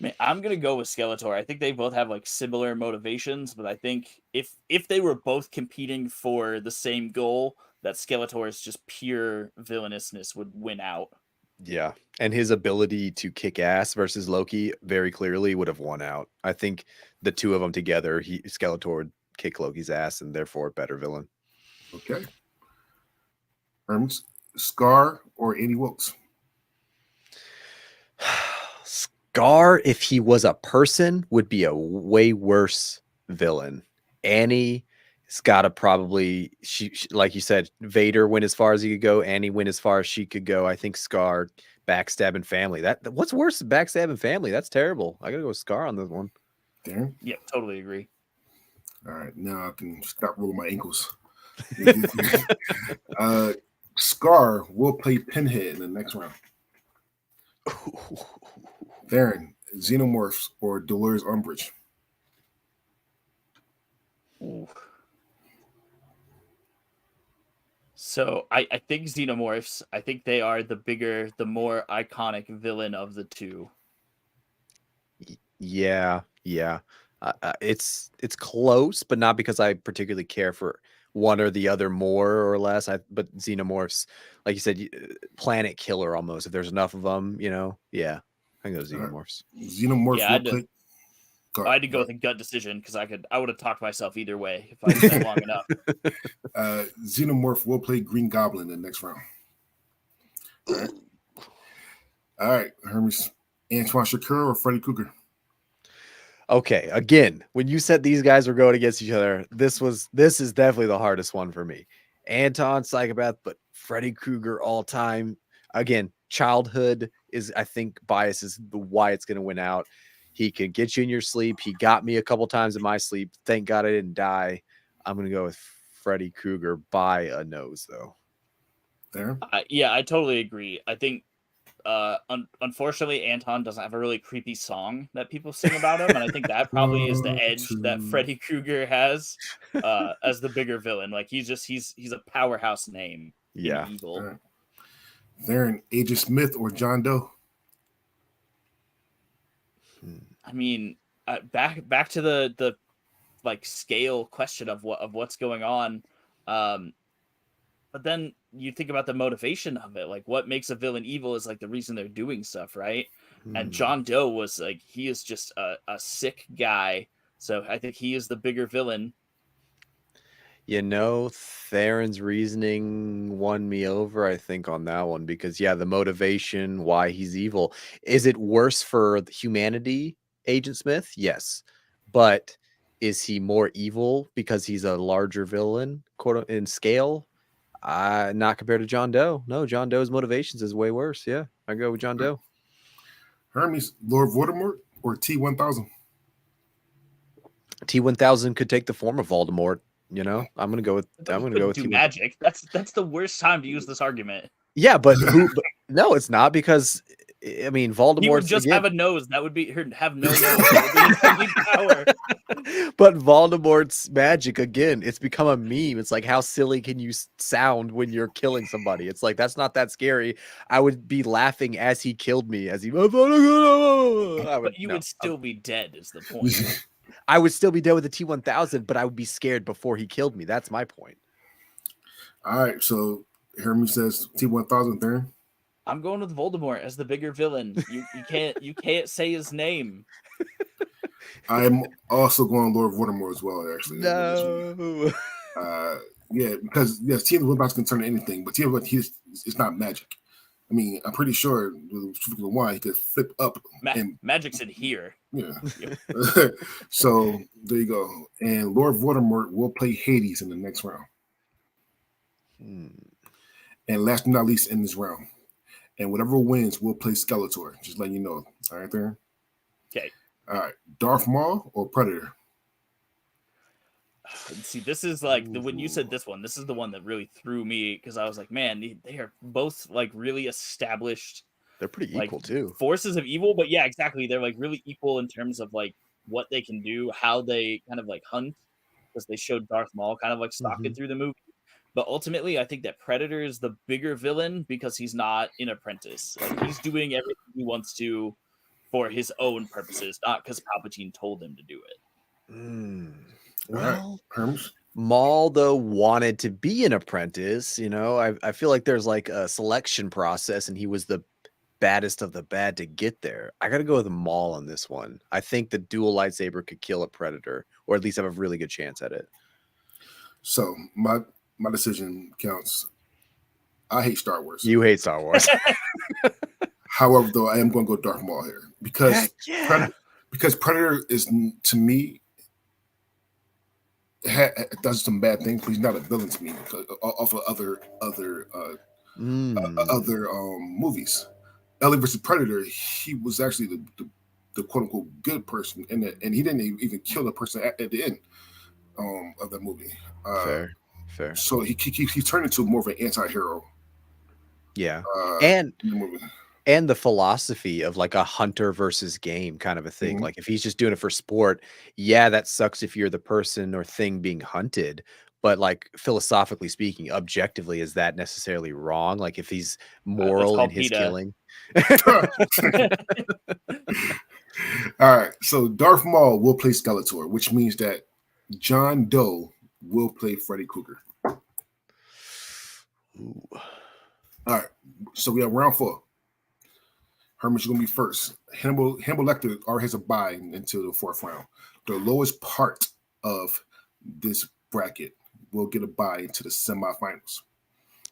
Man, I'm gonna go with Skeletor. I think they both have like similar motivations, but I think if they were both competing for the same goal, that Skeletor's just pure villainousness would win out.
Yeah. And his ability to kick ass versus Loki very clearly would have won out. I think the two of them together, Skeletor would kick Loki's ass and therefore better villain.
Okay. Hermes, Scar or Annie Wilkes?
Scar, if he was a person, would be a way worse villain. Annie's got to probably, she like you said, Vader went as far as he could go. Annie went as far as she could go. I think Scar, backstabbing family. What's worse than backstabbing family? That's terrible. I got to go with Scar on this one.
Theron?
Yeah, totally agree.
All right, now I can stop rolling my ankles. Scar will play Pinhead in the next round. Theron, Xenomorphs or Dolores Umbridge?
Ooh. So I think Xenomorphs, I think they are the bigger, the more iconic villain of the two.
Yeah. It's close, but not because I particularly care for one or the other more or less. But Xenomorphs, like you said, planet killer almost. If there's enough of them, yeah, I think those Xenomorphs.
Xenomorphs
Yeah,
will play.
I had to go with a gut decision because I would have talked myself either way if I did that long enough.
Xenomorph will play Green Goblin in the next round. All right, Hermes, Antoine Chakir or Freddy Krueger?
Okay, again, when you said these guys were going against each other, this is definitely the hardest one for me. Anton, psychopath, but Freddy Krueger all time. Again, childhood is, I think, bias is why it's going to win out. He can get you in your sleep. He got me a couple times in my sleep. Thank God I didn't die. I'm going to go with Freddy Krueger by a nose, though.
There?
Yeah, I totally agree. I think, unfortunately, Anton doesn't have a really creepy song that people sing about him, and I think that probably is the edge that Freddy Krueger has as the bigger villain. Like he's a powerhouse name.
Yeah.
In evil.
Right. Theron, Agent Smith or John Doe?
I mean, back to the like scale question of what's going on, but then you think about the motivation of it. Like, what makes a villain evil is like the reason they're doing stuff, right? And John Doe was like, he is just a sick guy, so I think he is the bigger villain.
Theron's reasoning won me over, I think, on that one because, yeah, the motivation, why he's evil. Is it worse for humanity, Agent Smith? Yes. But is he more evil because he's a larger villain, quote, in scale? Not compared to John Doe. No, John Doe's motivations is way worse. Yeah, I go with John Doe.
Hermes, Lord Voldemort, or T-1000?
T-1000 could take the form of Voldemort. You know, I'm gonna go with
do
T-1000.
magic. That's the worst time to use this argument.
Yeah, but But, no, it's not, because I mean,
He would
Voldemort's
just
again,
have a nose. That would be have no nose. That would be his only power.
but Voldemort's magic, again, it's become a meme. It's like, how silly can you sound when you're killing somebody? It's like, that's not that scary. I would be laughing as he killed me, as he.
But you would still be dead. Is the point?
I would still be dead with the T-1000, but I would be scared before he killed me. That's my point.
All right, so Hermes says T-1000 there.
I'm going with Voldemort as the bigger villain. You can't say his name.
I'm also going Lord Voldemort as well, actually.
No.
Yeah, because yes, T-1000 can turn to anything, but T-1000 it's not magic. I mean, I'm pretty sure with the wine he could flip up.
Magic's in here.
Yeah. So there you go. And Lord Voldemort will play Hades in the next round. And last but not least in this round. And whatever wins will play Skeletor. Just letting you know. All right, there.
Okay.
All right. Darth Maul or Predator?
See, this is like when you said this one, this is the one that really threw me, because I was like, man, they are both like really established.
They're pretty equal too.
Forces of evil, but yeah, exactly. They're like really equal in terms of like what they can do, how they kind of like hunt, because they showed Darth Maul kind of like stalking through the movie. But ultimately, I think that Predator is the bigger villain because he's not an apprentice. Like, he's doing everything he wants to for his own purposes, not because Palpatine told him to do it.
Well,
Hermes?
Maul, though, wanted to be an apprentice. You know, I feel like there's like a selection process, and he was the baddest of the bad to get there. I got to go with Maul on this one. I think the dual lightsaber could kill a Predator, or at least have a really good chance at it.
So my decision counts. I hate Star Wars.
You hate Star Wars.
However, though, I am going to go Darth Maul here because Predator is, to me, does some bad things, but he's not a villain to me off of other movies. Alien vs. Predator, he was actually the quote unquote good person in it, and he didn't even kill the person at the end of that movie. Fair. So he turned into more of an anti-hero.
Yeah, and the philosophy of like a hunter versus game kind of a thing. Like, if he's just doing it for sport, yeah, that sucks if you're the person or thing being hunted. But like, philosophically speaking, objectively, is that necessarily wrong? Like, if he's moral in his killing.
All right, so Darth Maul will play Skeletor, which means that John Doe will play Freddy Krueger.
Ooh.
All right, so we have round 4. Hermes, you're going to be first. Hannibal Lecter already has a bye into the 4th round. The lowest part of this bracket will get a bye into the semifinals.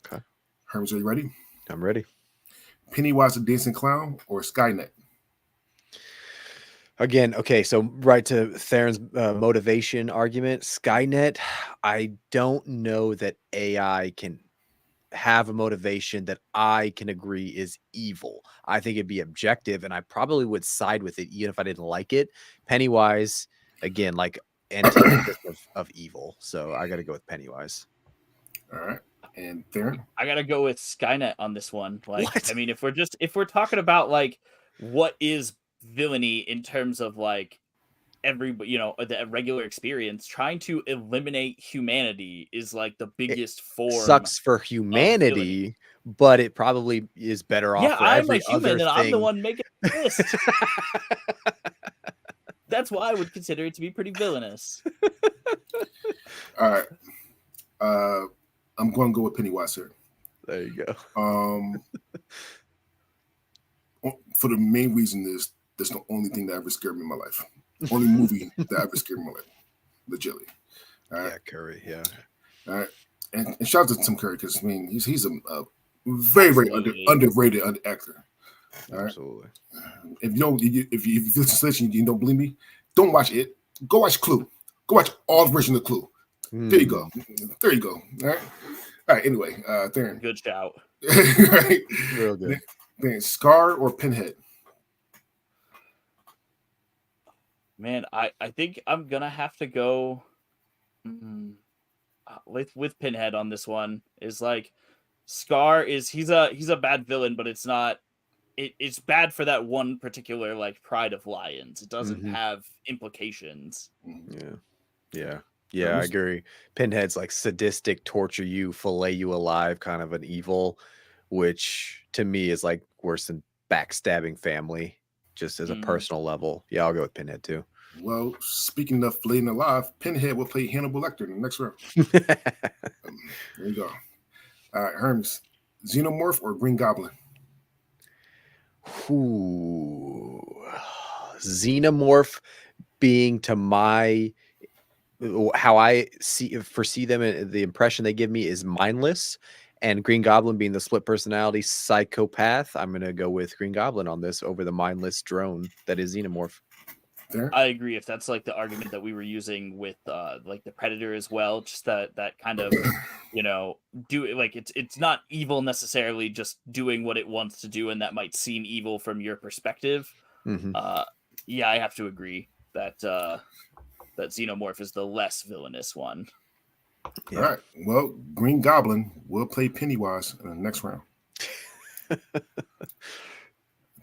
Okay.
Hermes, are you ready?
I'm ready.
Pennywise the Dancing Clown or Skynet?
Again, okay, so right to Theron's motivation argument, Skynet, I don't know that AI can have a motivation that I can agree is evil. I think it'd be objective, and I probably would side with it even if I didn't like it. Pennywise, again, like antithesis of evil. So I got to go with Pennywise.
All right. And Theron?
I got to go with Skynet on this one. Like,
what?
I mean, if we're talking about like what is villainy in terms of like the regular experience, trying to eliminate humanity is like the biggest form.
Sucks for humanity, but it probably is better off for
I'm
every
a human
other
and
thing.
I'm the one making this list. That's why I would consider it to be pretty villainous.
All right. I'm going to go with Pennywise here.
There you go.
For the main reason is that's the only thing that ever scared me in my life. Only movie that ever scared me in my life. Legitly. All right.
Yeah, Curry. Yeah.
All right. And shout out to Tim Curry, because I mean he's a very, very underrated actor. All right?
Absolutely.
If you listen to this and you don't believe me, don't watch it. Go watch Clue. Go watch all versions of Clue. There you go. There you go. All right. All right. Anyway, Theron.
Good shout.
Right.
Real good.
Then Scar or Pinhead?
Man, I think I'm gonna have to go with Pinhead on this one. Is like Scar is he's a bad villain, but it's not it's bad for that one particular like Pride of Lions. It doesn't
Mhm.
have implications.
Yeah, I agree. Pinhead's like sadistic, torture you, fillet you alive, kind of an evil, which to me is like worse than backstabbing family, just as a personal level. Yeah, I'll go with Pinhead too.
Well, speaking of filleting alive, Pinhead will play Hannibal Lecter in the next round. There you go. All right, Hermes, Xenomorph or Green Goblin?
Ooh. Xenomorph being to my how I foresee them, and the impression they give me is mindless, and Green Goblin being the split personality psychopath. I'm gonna go with Green Goblin on this over the mindless drone that is Xenomorph.
There.
I agree. If that's like the argument that we were using with like the Predator as well, just that kind of do like it's not evil necessarily, just doing what it wants to do, and that might seem evil from your perspective.
Mhm.
Yeah, I have to agree that that Xenomorph is the less villainous one.
Yeah.
All right. Well, Green Goblin will play Pennywise in the next round.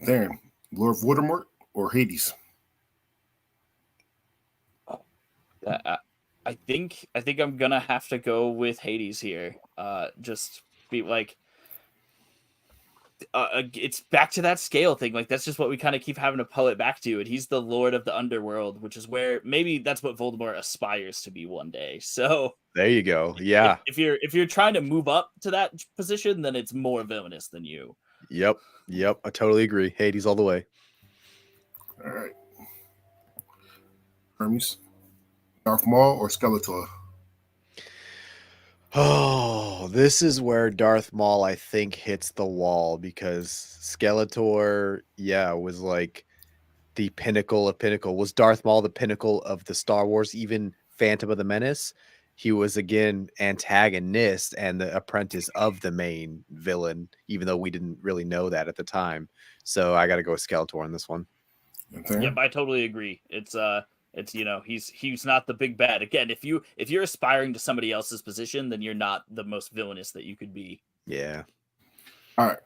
Darren, Lord Voldemort or Hades?
I think I'm gonna have to go with Hades here. Just be like, it's back to that scale thing. Like that's just what we kind of keep having to pull it back to. And he's the Lord of the Underworld, which is where maybe that's what Voldemort aspires to be one day. So
there you go. Yeah.
If you're trying to move up to that position, then it's more villainous than you.
Yep. I totally agree. Hades all the way.
All right. Hermes, Darth Maul or Skeletor?
Oh, this is where Darth Maul, I think, hits the wall, because Skeletor, was like the pinnacle of pinnacle. Was Darth Maul the pinnacle of the Star Wars, even Phantom of the Menace? He was, again, antagonist and the apprentice of the main villain, even though we didn't really know that at the time. So I got to go with Skeletor on this one.
Yep, I totally agree. It's he's not the big bad. Again, if you're aspiring to somebody else's position, then you're not the most villainous that you could be.
Yeah.
All right.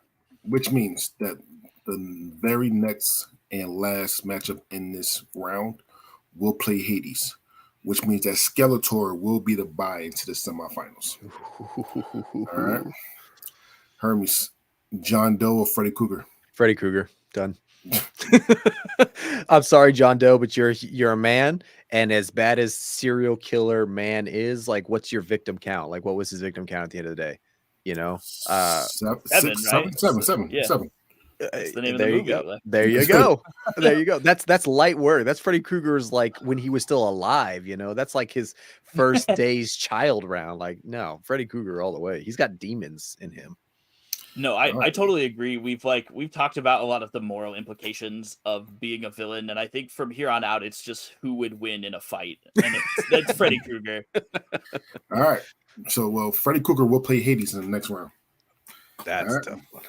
Which means that the very next and last matchup in this round will play Hades, which means that Skeletor will be the bye into the semifinals. All right. Hermes, John Doe or Freddy Krueger?
Freddy Krueger. Done. I'm sorry, John Doe, but you're a man, and as bad as serial killer man is, like, what's your victim count? Like, what was his victim count at the end of the day?
Seven.
Yeah. That's the name
there
of the
you
movie.
go. There you go. There you go. That's light work. That's Freddy Krueger's, like, when he was still alive. That's like his first day's child round. Like, no, Freddy Krueger all the way. He's got demons in him.
No, I totally agree. We've talked about a lot of the moral implications of being a villain, and I think from here on out, it's just who would win in a fight, and it's Freddy Krueger.
All right. So, Freddy Krueger will play Hades in the next round.
That's a tough one.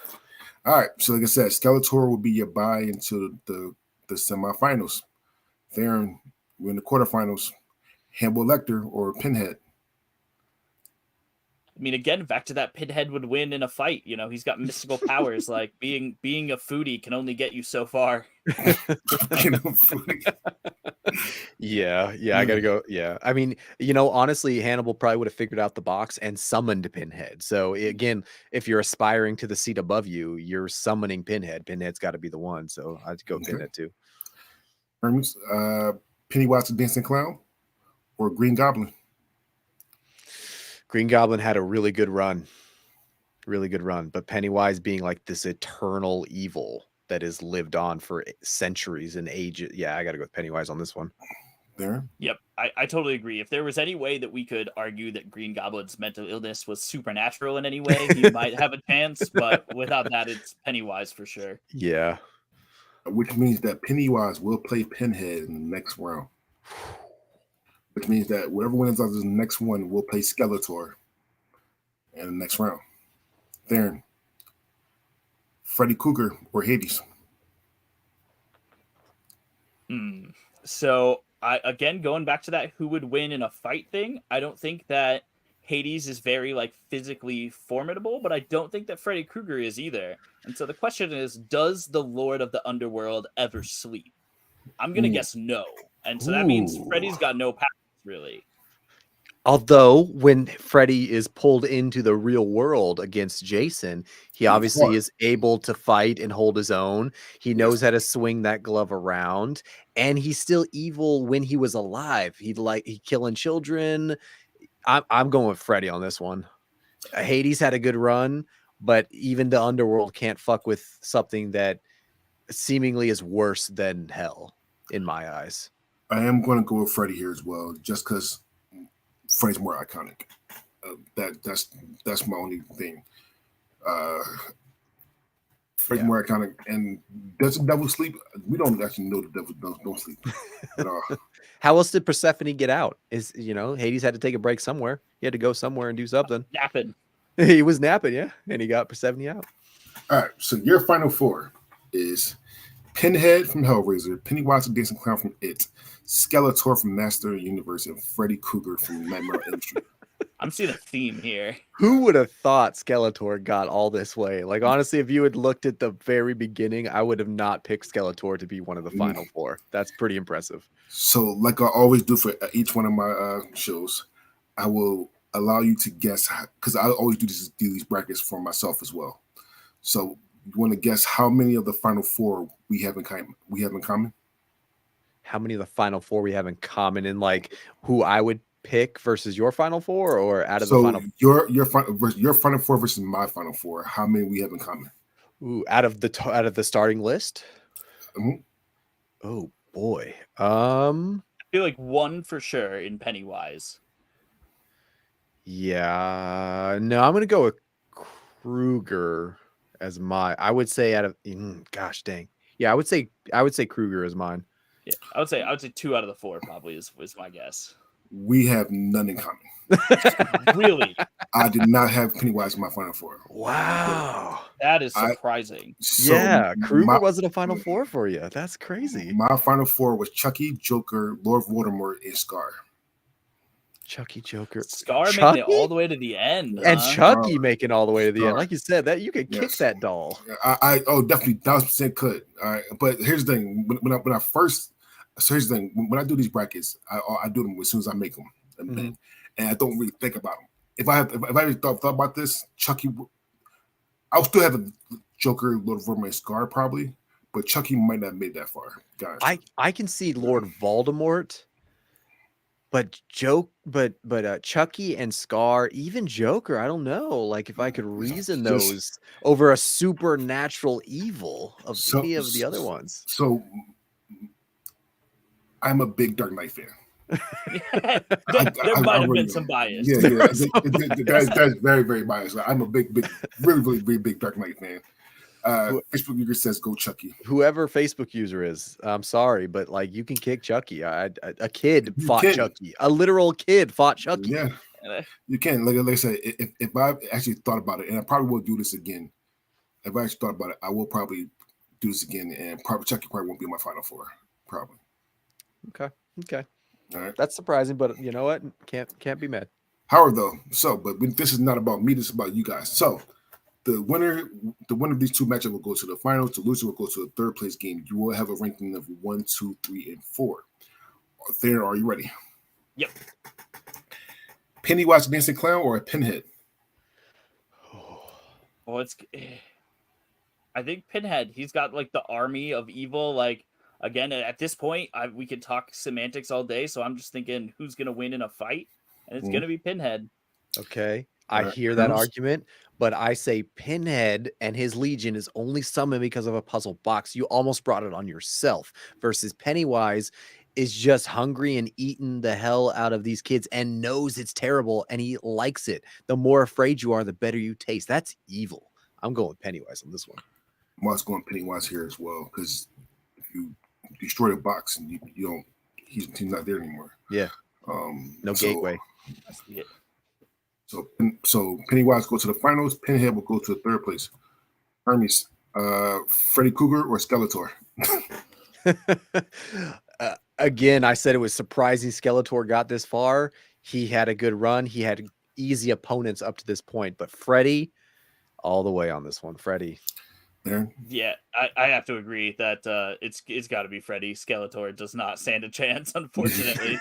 All right. So, like I said, Skeletor will be your bye into the semifinals. Theron, we're in the quarterfinals. Hannibal Lecter or Pinhead?
I mean, again, back to that, Pinhead would win in a fight. He's got mystical powers. Like being a foodie can only get you so far.
Yeah, I gotta go. Yeah, I mean, honestly, Hannibal probably would have figured out the box and summoned Pinhead. So again, if you're aspiring to the seat above you, you're summoning Pinhead. Pinhead's got to be the one. So I'd go Pinhead too.
Hermes, Pennywise the Dancing Clown or Green Goblin?
Green Goblin had a really good run, but Pennywise being like this eternal evil that has lived on for centuries and ages. Yeah, I got to go with Pennywise on this one.
There.
Yep, I totally agree. If there was any way that we could argue that Green Goblin's mental illness was supernatural in any way, he might have a chance. But without that, it's Pennywise for sure.
Yeah.
Which means that Pennywise will play Pinhead in the next round. Which means that whoever wins out of the next one will play Skeletor in the next round. Theron, Freddy Krueger or Hades?
So again, going back to that who would win in a fight thing, I don't think that Hades is very like physically formidable, but I don't think that Freddy Krueger is either. And so the question is, does the Lord of the Underworld ever sleep? I'm gonna guess no. And so that means Freddy's got no powers, really.
Although when Freddy is pulled into the real world against Jason, he obviously is able to fight and hold his own. He knows how to swing that glove around, and he's still evil when he was alive. He killing children. I'm going with Freddy on this one. Hades had a good run, but even the underworld can't fuck with something that seemingly is worse than hell in my eyes.
I am going to go with Freddy here as well, just because Freddy's more iconic. That's my only thing. Freddy's more iconic, and does the devil sleep? We don't actually know the devil don't sleep at all.
How else did Persephone get out? Hades had to take a break somewhere. He had to go somewhere and do something.
Napping.
He was napping, yeah, and he got Persephone out.
All right, so your final four is Pinhead from Hellraiser, Pennywise the Dancing Clown from It, Skeletor from Master Universe, and Freddy Krueger from Nightmare on Elm Street.
I'm seeing a theme here.
Who would have thought Skeletor got all this way? Like, honestly, if you had looked at the very beginning, I would have not picked Skeletor to be one of the final four. That's pretty impressive.
So, like I always do for each one of my shows, I will allow you to guess, because I always do these brackets for myself as well. So, you want to guess how many of the final four we have in common?
How many of the final four we have in common, and like who I would pick versus your final four, or out of the final?
Your final four versus my final four. How many we have in common?
Ooh, out of the starting list.
Mm-hmm.
Oh boy.
I feel like one for sure in Pennywise.
Yeah. No, I'm gonna go with Krueger as my. I would say out of. Gosh dang. Yeah, I would say Krueger is mine.
Yeah, I would say 2 out of the 4 probably is my guess.
We have none in common.
Really?
I did not have Pennywise in my final four.
Wow.
That is surprising.
Krueger wasn't a final four for you. That's crazy.
My final four was Chucky, Joker, Lord Voldemort, and Scar.
Chucky, Joker,
Scar making it all the way to the end,
and Chucky making all the way to the end. Like you said, that you could kick that doll.
I definitely 1,000% could. All right, but here's the thing: when I do these brackets, I do them as soon as I make them, and I don't really think about them. If I really thought about this, Chucky, I'll still have a Joker, Lord Voldemort, and Scar probably, but Chucky might not have made that far, guys.
I can see Lord Voldemort. But Chucky and Scar, even Joker, I don't know. Like if I could reason those over a supernatural evil of any of the other ones.
So I'm a big Dark Knight fan.
There might have been some bias.
Yeah, that's very, very biased. I'm a big, really, really, really big Dark Knight fan. Facebook user says go Chucky.
Whoever Facebook user is, I'm sorry, but like you can kick Chucky. A kid fought Chucky. A literal kid fought Chucky.
Yeah, you can. Like I said, if I actually thought about it, and I probably will do this again. If I actually thought about it, I will probably do this again, and probably Chucky probably won't be my final four. Probably.
Okay.
All right.
That's surprising, but you know what? Can't be mad.
Howard though. So, but this is not about me. This is about you guys. So. The winner of these two matchups will go to the finals. The loser will go to the third place game. You will have a ranking of 1, 2, 3, and 4. There, are you ready?
Yep.
Pennywise the Dancing Clown or a Pinhead?
Well, I think Pinhead. He's got like the army of evil. Like again, at this point, we could talk semantics all day. So I'm just thinking, who's gonna win in a fight? And it's gonna be Pinhead.
Okay. I hear that argument, but I say Pinhead and his legion is only summoned because of a puzzle box. You almost brought it on yourself versus Pennywise is just hungry and eating the hell out of these kids and knows it's terrible and he likes it. The more afraid you are, the better you taste. That's evil. I'm going with Pennywise on this one.
I'm also going Pennywise here as well because if you destroy the box and you don't, he's not there anymore.
Yeah. No gateway.
That's it.
So Pennywise go to the finals. Pinhead will go to the third place. Hermes, Freddy Krueger or Skeletor?
Again, I said it was surprising Skeletor got this far. He had a good run. He had easy opponents up to this point, but Freddy, all the way on this one. Freddy.
Aaron?
Yeah, I have to agree that it's got to be Freddy. Skeletor does not stand a chance, unfortunately.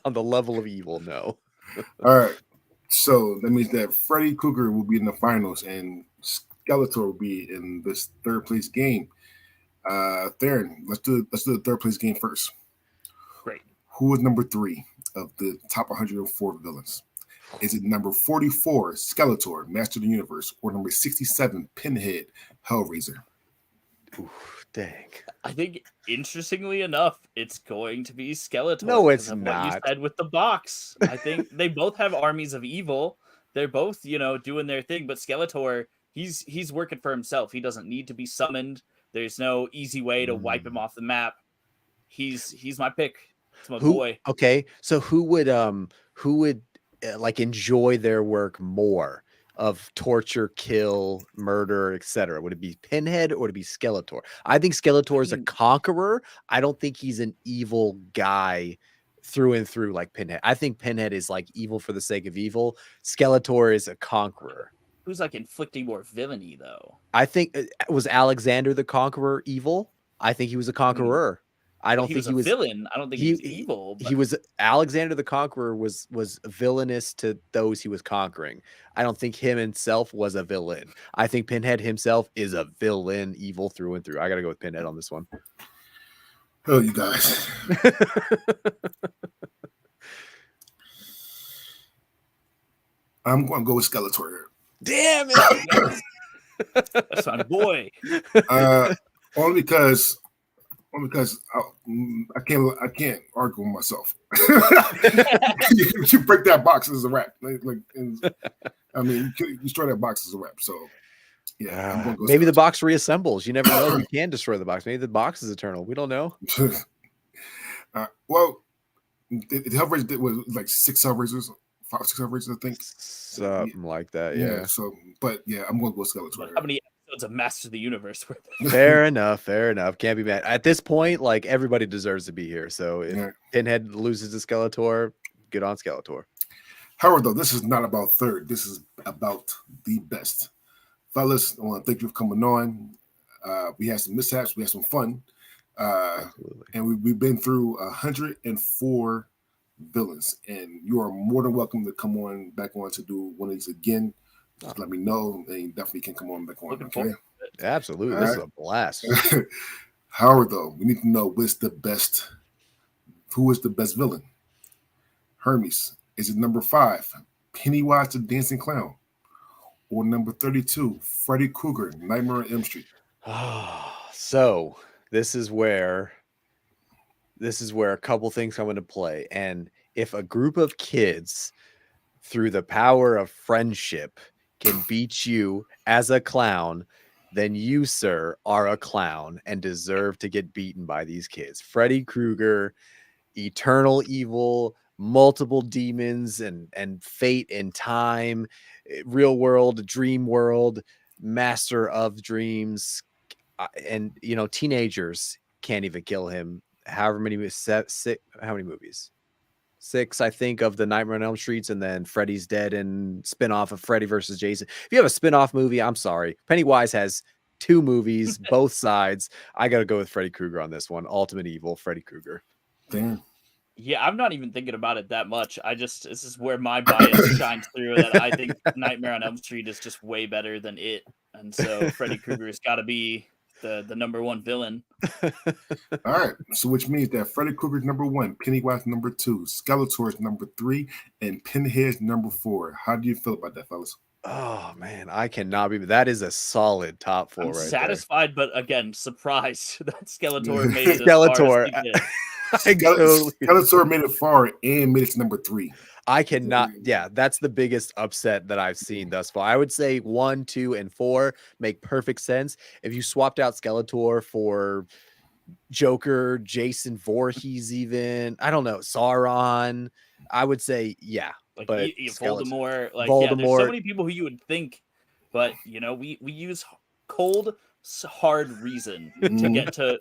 On the level of evil, no.
All right. So that means that Freddy Krueger will be in the finals and Skeletor will be in this third place game. Theron, let's do the third place game first.
Great.
Who is number 3 of the top 104 villains? Is it number 44, Skeletor, Master of the Universe, or number 67, Pinhead, Hellraiser?
Oof, dang.
I think, interestingly enough, it's going to be Skeletor.
No, it's
because of what you
not.
said with the box. I think they both have armies of evil. They're both, doing their thing. But Skeletor, he's working for himself. He doesn't need to be summoned. There's no easy way to wipe him off the map. He's my pick. It's my boy.
Okay, so who would like enjoy their work more of torture, kill, murder, etc.? Would it be Pinhead or would it be Skeletor? I think Skeletor is a conqueror. I don't think he's an evil guy through and through like Pinhead. I think Pinhead is like evil for the sake of evil. Skeletor is a conqueror.
Who's like inflicting more villainy though?
I think was Alexander the Conqueror evil? I think he was a conqueror. I don't think he was
a villain. I don't think he was evil. But...
He was Alexander the Conqueror was villainous to those he was conquering. I don't think him himself was a villain. I think Pinhead himself is a villain, evil through and through. I gotta go with Pinhead on this one.
Oh, you guys. I'm going to go with Skeletor here.
Damn it!
That's my boy.
Only because I can't argue with myself. You break that box as a wrap. I mean, you destroy that box as a wrap. So yeah,
maybe the box reassembles. You never know. You can destroy the box. Maybe the box is eternal. We don't know.
Well, the Hellraiser was like 6 Hellraisers. 5 or 6 Hellraisers, I think.
Something like that, yeah.
So, but yeah, I'm going to go Skeletor.
How many episodes of Master of the Universe were there?
Fair enough. Can't be mad. At this point, like, everybody deserves to be here. So if Pinhead loses to Skeletor, good on Skeletor.
However, though, this is not about third. This is about the best. Fellas, I want to thank you for coming on. We had some mishaps. We had some fun. And we've been through 104 villains, and you are more than welcome to come on back on to do one of these again. Just let me know, and you definitely can come on back on. Okay,
absolutely. This is a blast.
Howard, though, we need to know who is the best villain. Hermes, is it number 5, Pennywise the Dancing Clown, or number 32, Freddy Krueger, Nightmare on Elm Street?
So this is where a couple things come into play. And if a group of kids, through the power of friendship, can beat you as a clown, then you, sir, are a clown and deserve to get beaten by these kids. Freddy Krueger, eternal evil, multiple demons and fate and time, real world, dream world, master of dreams. And, teenagers can't even kill him. However many how many movies? 6, I think, of the Nightmare on Elm Streets, and then Freddy's Dead and spinoff of Freddy versus Jason. If you have a spinoff movie, I'm sorry. Pennywise has 2 movies, both sides. I got to go with Freddy Krueger on this one. Ultimate Evil, Freddy Krueger.
Damn.
Yeah, I'm not even thinking about it that much. This is where my bias shines through, that I think Nightmare on Elm Street is just way better than it. And so Freddy Krueger has got to be the number 1 villain.
All right, so which means that Freddy Krueger's number 1, Pennywise number 2, Skeletor's number 3, and Pinhead's number 4. How do you feel about that, fellas?
Oh man, I cannot be. That is a solid top 4.
I'm
right
satisfied,
there.
but again, surprised that Skeletor made it.
Skeletor.
Skeletor made it far and made it to number 3.
I cannot. Yeah, that's the biggest upset that I've seen thus far. I would say 1, 2, and 4 make perfect sense. If you swapped out Skeletor for Joker, Jason Voorhees, even, I don't know, Sauron, I would say, yeah.
Like
but
Voldemort,
Voldemort.
There's so many people who you would think, but we use cold, hard reason to get to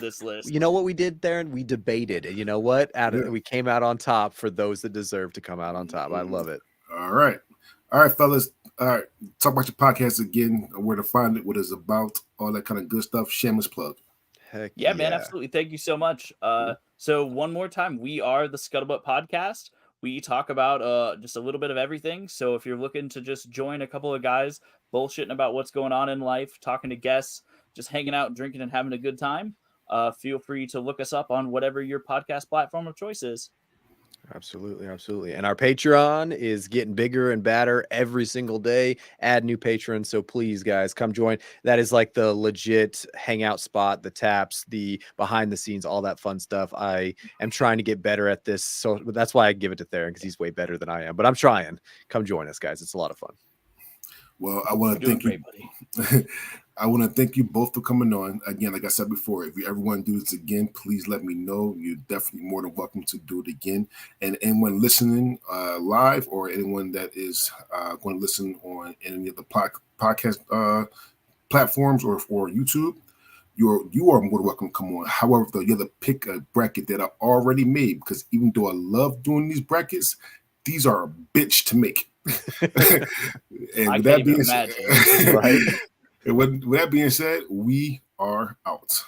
this list.
You know what we did, Theron? We debated, and you know what? We came out on top for those that deserve to come out on top. I love it.
All right, fellas. All right, talk about your podcast again, where to find it, what it's about, all that kind of good stuff. Shameless plug.
Heck
yeah, man, absolutely. Thank you so much. So one more time, we are the Scuttlebutt Podcast. We talk about just a little bit of everything. So if you're looking to just join a couple of guys bullshitting about what's going on in life, talking to guests, just hanging out, drinking, and having a good time, feel free to look us up on whatever your podcast platform of choice is.
Absolutely. And our Patreon is getting bigger and badder every single day. Add new patrons. So please, guys, come join. That is like the legit hangout spot, the taps, the behind the scenes, all that fun stuff. I am trying to get better at this. So that's why I give it to Theron, because he's way better than I am. But I'm trying. Come join us, guys. It's a lot of fun.
Well, I want to thank you. Buddy. I want to thank you both for coming on. Again, like I said before, if you ever want to do this again, please let me know. You're definitely more than welcome to do it again. And anyone listening live, or anyone that is going to listen on any of the podcast platforms or YouTube, you are more than welcome to come on. However, though, you have to pick a bracket that I already made, because even though I love doing these brackets, these are a bitch to make. And with that being said, right? And with that being said, we are out.